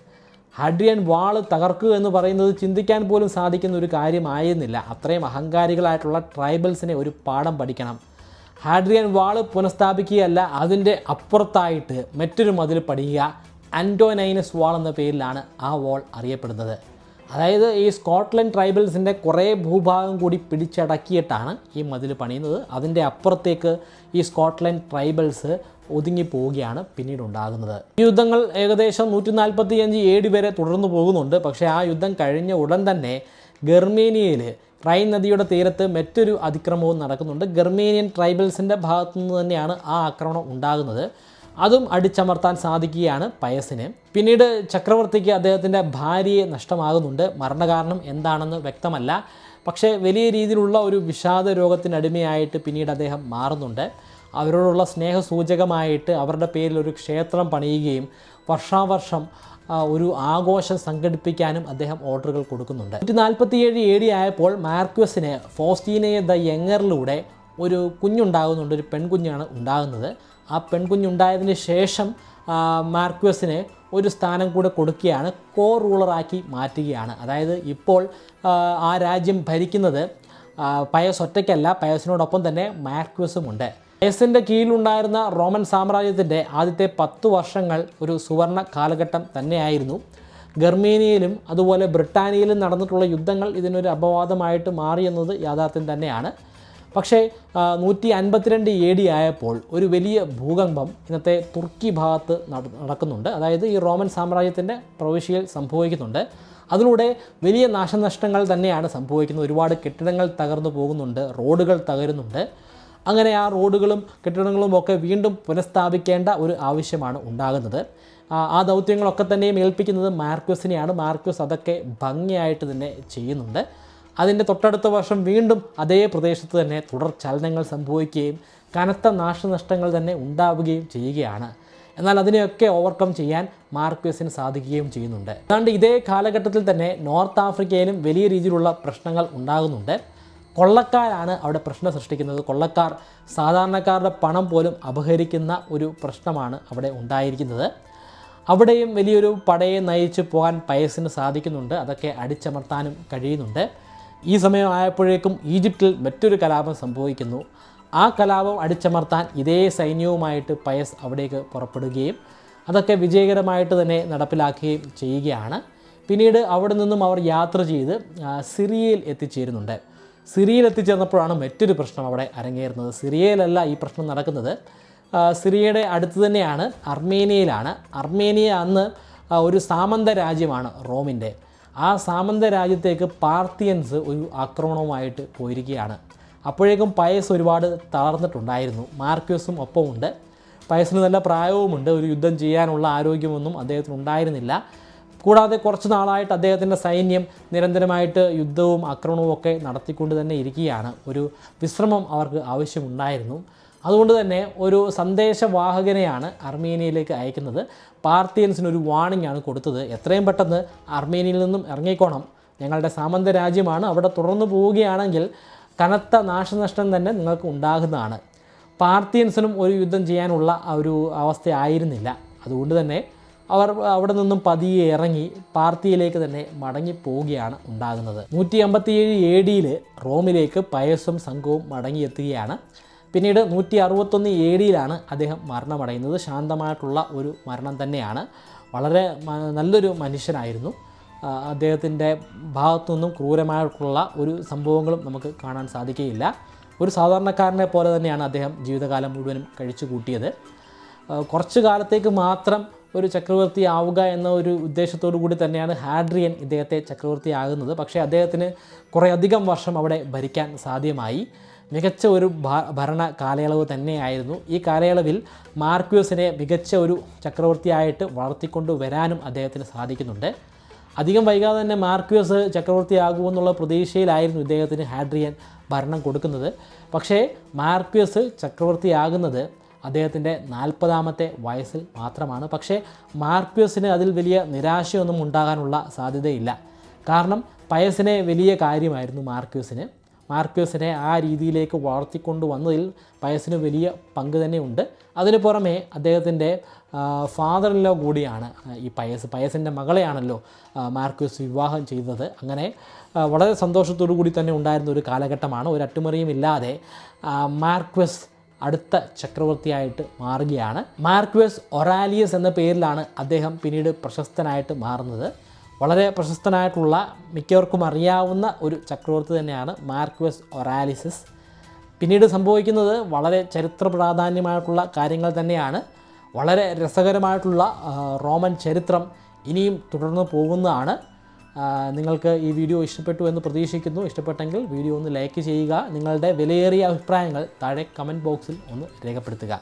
ഹാഡ്രിയൻ വാള് തകർക്കുക എന്ന് പറയുന്നത് ചിന്തിക്കാൻ പോലും സാധിക്കുന്ന ഒരു കാര്യമായിരുന്നില്ല. അത്രയും അഹങ്കാരികളായിട്ടുള്ള ട്രൈബൽസിനെ ഒരു പാഠം പഠിക്കണം. ഹാഡ്രിയൻ വാള് പുനഃസ്ഥാപിക്കുകയല്ല, അതിൻ്റെ അപ്പുറത്തായിട്ട് മറ്റൊരു മതിൽ പണിയുക. അന്റോനൈനസ് വാൾ എന്ന പേരിലാണ് ആ വാൾ അറിയപ്പെടുന്നത്. അതായത് ഈ സ്കോട്ട്ലൻഡ് ട്രൈബൽസിൻ്റെ കുറേ ഭൂഭാഗം കൂടി പിടിച്ചടക്കിയിട്ടാണ് ഈ മതിൽ പണിയുന്നത്. അതിൻ്റെ അപ്പുറത്തേക്ക് ഈ സ്കോട്ട്ലൻഡ് ട്രൈബൽസ് ഒതുങ്ങിപ്പോവുകയാണ് പിന്നീട് ഉണ്ടാകുന്നത്. ഈ യുദ്ധങ്ങൾ ഏകദേശം 145 AD വരെ തുടർന്നു പോകുന്നുണ്ട്. പക്ഷേ ആ യുദ്ധം കഴിഞ്ഞ ഉടൻ തന്നെ ഗർമേനിയയിൽ റൈൻ നദിയുടെ തീരത്ത് മറ്റൊരു അതിക്രമവും നടക്കുന്നുണ്ട്. ഗർമേനിയൻ ട്രൈബൽസിൻ്റെ ഭാഗത്തുനിന്ന് തന്നെയാണ് ആ ആക്രമണം ഉണ്ടാകുന്നത്. അതും അടിച്ചമർത്താൻ സാധിക്കുകയാണ് പയസിന്. പിന്നീട് ചക്രവർത്തിക്ക് അദ്ദേഹത്തിൻ്റെ ഭാര്യയെ നഷ്ടമാകുന്നുണ്ട്. മരണകാരണം എന്താണെന്ന് വ്യക്തമല്ല. പക്ഷേ വലിയ രീതിയിലുള്ള ഒരു വിഷാദ രോഗത്തിനടിമയായിട്ട് പിന്നീട് അദ്ദേഹം മാറുന്നുണ്ട്. അവരോടുള്ള സ്നേഹസൂചകമായിട്ട് അവരുടെ പേരിൽ ഒരു ക്ഷേത്രം പണിയുകയും വർഷാവർഷം ഒരു ആഘോഷം സംഘടിപ്പിക്കാനും അദ്ദേഹം ഓർഡറുകൾ കൊടുക്കുന്നുണ്ട്. 147 AD ആയപ്പോൾ മാർക്യൂസിന് ഫൗസ്റ്റീനയെ ദ യങ്ങറിലൂടെ ഒരു കുഞ്ഞുണ്ടാകുന്നുണ്ട്. ഒരു പെൺകുഞ്ഞാണ് ഉണ്ടാകുന്നത്. ആ പെൺകുഞ്ഞുണ്ടായതിന് ശേഷം മാർക്യൂസിന് ഒരു സ്ഥാനം കൂടെ കൊടുക്കുകയാണ്, കോ റൂളറാക്കി മാറ്റുകയാണ്. അതായത് ഇപ്പോൾ ആ രാജ്യം ഭരിക്കുന്നത് പയസ് ഒറ്റയ്ക്കല്ല, പയസിനോടൊപ്പം തന്നെ മാർക്യൂസുമുണ്ട്. പയസിൻ്റെ കീഴിലുണ്ടായിരുന്ന റോമൻ സാമ്രാജ്യത്തിൻ്റെ ആദ്യത്തെ 10 വർഷങ്ങൾ ഒരു സുവർണ കാലഘട്ടം തന്നെയായിരുന്നു. ഗർമേനിയയിലും അതുപോലെ ബ്രിട്ടാനിയയിലും നടന്നിട്ടുള്ള യുദ്ധങ്ങൾ ഇതിനൊരു അപവാദമായിട്ട് മാറിയെന്നത് യാഥാർത്ഥ്യം തന്നെയാണ്. പക്ഷേ 152 AD ആയപ്പോൾ ഒരു വലിയ ഭൂകമ്പം ഇന്നത്തെ തുർക്കി ഭാഗത്ത് നടക്കുന്നുണ്ട്. അതായത് ഈ റോമൻ സാമ്രാജ്യത്തിൻ്റെ പ്രവിശ്യയിൽ സംഭവിക്കുന്നുണ്ട്. അതിലൂടെ വലിയ നാശനഷ്ടങ്ങൾ തന്നെയാണ് സംഭവിക്കുന്നത്. ഒരുപാട് കെട്ടിടങ്ങൾ തകർന്നു പോകുന്നുണ്ട്, റോഡുകൾ തകരുന്നുണ്ട്. അങ്ങനെ ആ റോഡുകളും കെട്ടിടങ്ങളും ഒക്കെ വീണ്ടും പുനഃസ്ഥാപിക്കേണ്ട ഒരു ആവശ്യമാണ് ഉണ്ടാകുന്നത്. ആ ദൗത്യങ്ങളൊക്കെ തന്നെയും ഏൽപ്പിക്കുന്നത് മാർക്യൂസിനെയാണ്. മാർക്യൂസ് അതൊക്കെ ഭംഗിയായിട്ട് തന്നെ ചെയ്യുന്നുണ്ട്. അതിൻ്റെ തൊട്ടടുത്ത വർഷം വീണ്ടും അതേ പ്രദേശത്ത് തന്നെ തുടർ ചലനങ്ങൾ സംഭവിക്കുകയും കനത്ത നാശനഷ്ടങ്ങൾ തന്നെ ഉണ്ടാവുകയും ചെയ്യുകയാണ്. എന്നാൽ അതിനെയൊക്കെ ഓവർകം ചെയ്യാൻ മാർക്യൂസിന് സാധിക്കുകയും ചെയ്യുന്നുണ്ട്. അതുകൊണ്ട് ഇതേ കാലഘട്ടത്തിൽ തന്നെ നോർത്ത് ആഫ്രിക്കയിലും വലിയ രീതിയിലുള്ള പ്രശ്നങ്ങൾ ഉണ്ടാകുന്നുണ്ട്. കൊള്ളക്കാരാണ് അവിടെ പ്രശ്നം സൃഷ്ടിക്കുന്നത്. കൊള്ളക്കാർ സാധാരണക്കാരുടെ പണം പോലും അപഹരിക്കുന്ന ഒരു പ്രശ്നമാണ് അവിടെ ഉണ്ടായിരിക്കുന്നത്. അവിടെയും വലിയൊരു പടയെ നയിച്ച് പോകാൻ പയസിന് സാധിക്കുന്നുണ്ട്. അതൊക്കെ അടിച്ചമർത്താനും കഴിയുന്നുണ്ട്. ഈ സമയം ആയപ്പോഴേക്കും ഈജിപ്തിൽ മറ്റൊരു കലാപം സംഭവിക്കുന്നു. ആ കലാപം അടിച്ചമർത്താൻ ഇതേ സൈന്യവുമായിട്ട് പയസ് അവിടേക്ക് പുറപ്പെടുകയും അതൊക്കെ വിജയകരമായിട്ട് തന്നെ നടപ്പിലാക്കുകയും ചെയ്യുകയാണ്. പിന്നീട് അവിടെ നിന്നും അവർ യാത്ര ചെയ്ത് സിറിയയിൽ എത്തിച്ചേരുന്നുണ്ട്. സിറിയയിൽ എത്തിച്ചേർന്നപ്പോഴാണ് മറ്റൊരു പ്രശ്നം അവിടെ അരങ്ങേറുന്നത്. സിറിയയിലല്ല ഈ പ്രശ്നം നടക്കുന്നത്, സിറിയയുടെ അടുത്ത് തന്നെയാണ്, അർമേനിയയിലാണ്. അർമേനിയ അന്ന് ഒരു സാമന്ത രാജ്യമാണ് റോമിൻ്റെ. ആ സാമന്ത രാജ്യത്തേക്ക് പാർത്തിയൻസ് ഒരു ആക്രമണവുമായിട്ട് പോയിരിക്കുകയാണ്. അപ്പോഴേക്കും പയസ് ഒരുപാട് തളർന്നിട്ടുണ്ടായിരുന്നു. മാർക്യൂസും ഒപ്പമുണ്ട്. പയസിന് നല്ല പ്രായവുമുണ്ട്. ഒരു യുദ്ധം ചെയ്യാനുള്ള ആരോഗ്യമൊന്നും അദ്ദേഹത്തിന് ഉണ്ടായിരുന്നില്ല. കൂടാതെ കുറച്ച് നാളായിട്ട് അദ്ദേഹത്തിൻ്റെ സൈന്യം നിരന്തരമായിട്ട് യുദ്ധവും ആക്രമണവും ഒക്കെ നടത്തിക്കൊണ്ട് തന്നെ ഇരിക്കുകയാണ്. ഒരു വിശ്രമം അവർക്ക് ആവശ്യമുണ്ടായിരുന്നു. അതുകൊണ്ട് തന്നെ ഒരു സന്ദേശവാഹകനെയാണ് അർമേനിയയിലേക്ക് അയക്കുന്നത്. പാർത്തിയൻസിനൊരു വാർണിംഗ് ആണ് കൊടുത്തത്. എത്രയും പെട്ടെന്ന് അർമേനിയയിൽ നിന്നും ഇറങ്ങിക്കോണം, ഞങ്ങളുടെ സാമന്ത രാജ്യമാണ്, അവിടെ തുടർന്ന് പോവുകയാണെങ്കിൽ കനത്ത നാശനഷ്ടം തന്നെ നിങ്ങൾക്ക് ഉണ്ടാകുന്നതാണ്. പാർത്തിയൻസിനും ഒരു യുദ്ധം ചെയ്യാനുള്ള ഒരു അവസ്ഥയായിരുന്നില്ല. അതുകൊണ്ട് തന്നെ അവർ അവിടെ നിന്നും പതിയെ ഇറങ്ങി പാർത്തിയിലേക്ക് തന്നെ മടങ്ങി പോവുകയാണ് ഉണ്ടാകുന്നത്. 157 AD റോമിലേക്ക് പയസും സംഘവും മടങ്ങിയെത്തുകയാണ്. പിന്നീട് 161 AD അദ്ദേഹം മരണമടയുന്നത്. ശാന്തമായിട്ടുള്ള ഒരു മരണം തന്നെയാണ്. വളരെ നല്ലൊരു മനുഷ്യനായിരുന്നു. അദ്ദേഹത്തിൻ്റെ ഭാഗത്തു നിന്നും ക്രൂരമായിട്ടുള്ള ഒരു സംഭവങ്ങളും നമുക്ക് കാണാൻ സാധിക്കുകയില്ല. ഒരു സാധാരണക്കാരനെ പോലെ തന്നെയാണ് അദ്ദേഹം ജീവിതകാലം മുഴുവനും കഴിച്ചു കൂട്ടിയത്. കുറച്ചു കാലത്തേക്ക് മാത്രം ഒരു ചക്രവർത്തി ആവുക എന്ന ഒരു ഉദ്ദേശത്തോടു കൂടി തന്നെയാണ് ഹാഡ്രിയൻ ഇദ്ദേഹത്തെ ചക്രവർത്തിയാകുന്നത്. പക്ഷേ അദ്ദേഹത്തിന് കുറേയധികം വർഷം അവിടെ ഭരിക്കാൻ സാധ്യമായി. മികച്ച ഒരു ഭരണ കാലയളവ് തന്നെയായിരുന്നു. ഈ കാലയളവിൽ മാർക്യൂസിനെ മികച്ച ഒരു ചക്രവർത്തിയായിട്ട് വളർത്തിക്കൊണ്ട് വരാനും അദ്ദേഹത്തിന് സാധിക്കുന്നുണ്ട്. അധികം വൈകാതെ തന്നെ മാർക്യൂസ് ചക്രവർത്തിയാകുമെന്നുള്ള പ്രതീക്ഷയിലായിരുന്നു ഇദ്ദേഹത്തിന് ഹാഡ്രിയൻ ഭരണം കൊടുക്കുന്നത്. പക്ഷേ മാർക്യൂസ് ചക്രവർത്തിയാകുന്നത് അദ്ദേഹത്തിൻ്റെ 40ാമത്തെ വയസ്സിൽ മാത്രമാണ്. പക്ഷേ മാർക്യൂസിന് അതിൽ വലിയ നിരാശയൊന്നും ഉണ്ടാകാനുള്ള സാധ്യതയില്ല. കാരണം പയസിനെ വലിയ കാര്യമായിരുന്നു മാർക്യൂസിനെ ആ രീതിയിലേക്ക് വളർത്തിക്കൊണ്ട് വന്നതിൽ പയസിന് വലിയ പങ്ക് തന്നെയുണ്ട്. അതിന് പുറമെ അദ്ദേഹത്തിൻ്റെ ഫാദർ ഇൻ ലോ കൂടിയാണ് ഈ പയസിൻ്റെ മകളെയാണല്ലോ മാർക്യൂസ് വിവാഹം ചെയ്തത്. അങ്ങനെ വളരെ സന്തോഷത്തോടു കൂടി തന്നെ ഉണ്ടായിരുന്ന ഒരു കാലഘട്ടമാണ്. ഒരു അട്ടിമറിയും ഇല്ലാതെ മാർക്വസ് അടുത്ത ചക്രവർത്തിയായിട്ട് മാറുകയാണ്. മാർക്വസ് ഒറാലിയസ് എന്ന പേരിലാണ് അദ്ദേഹം പിന്നീട് പ്രശസ്തനായിട്ട് മാറുന്നത്. വളരെ പ്രശസ്തനായിട്ടുള്ള മിക്കവർക്കും അറിയാവുന്ന ഒരു ചക്രവർത്തി തന്നെയാണ് മാർക്വസ് ഒറാലിയസ്. പിന്നീട് സംഭവിക്കുന്നത് വളരെ ചരിത്ര പ്രാധാന്യമായിട്ടുള്ള കാര്യങ്ങൾ തന്നെയാണ്. വളരെ രസകരമായിട്ടുള്ള റോമൻ ചരിത്രം ഇനിയും തുടർന്ന് പോകുന്നതാണ്. നിങ്ങൾക്ക് ഈ വീഡിയോ ഇഷ്ടപ്പെട്ടു എന്ന് പ്രതീക്ഷിക്കുന്നു. ഇഷ്ടപ്പെട്ടെങ്കിൽ വീഡിയോ ഒന്ന് ലൈക്ക് ചെയ്യുക. നിങ്ങളുടെ വിലയേറിയ അഭിപ്രായങ്ങൾ താഴെ കമൻറ്റ് ബോക്സിൽ ഒന്ന് രേഖപ്പെടുത്തുക.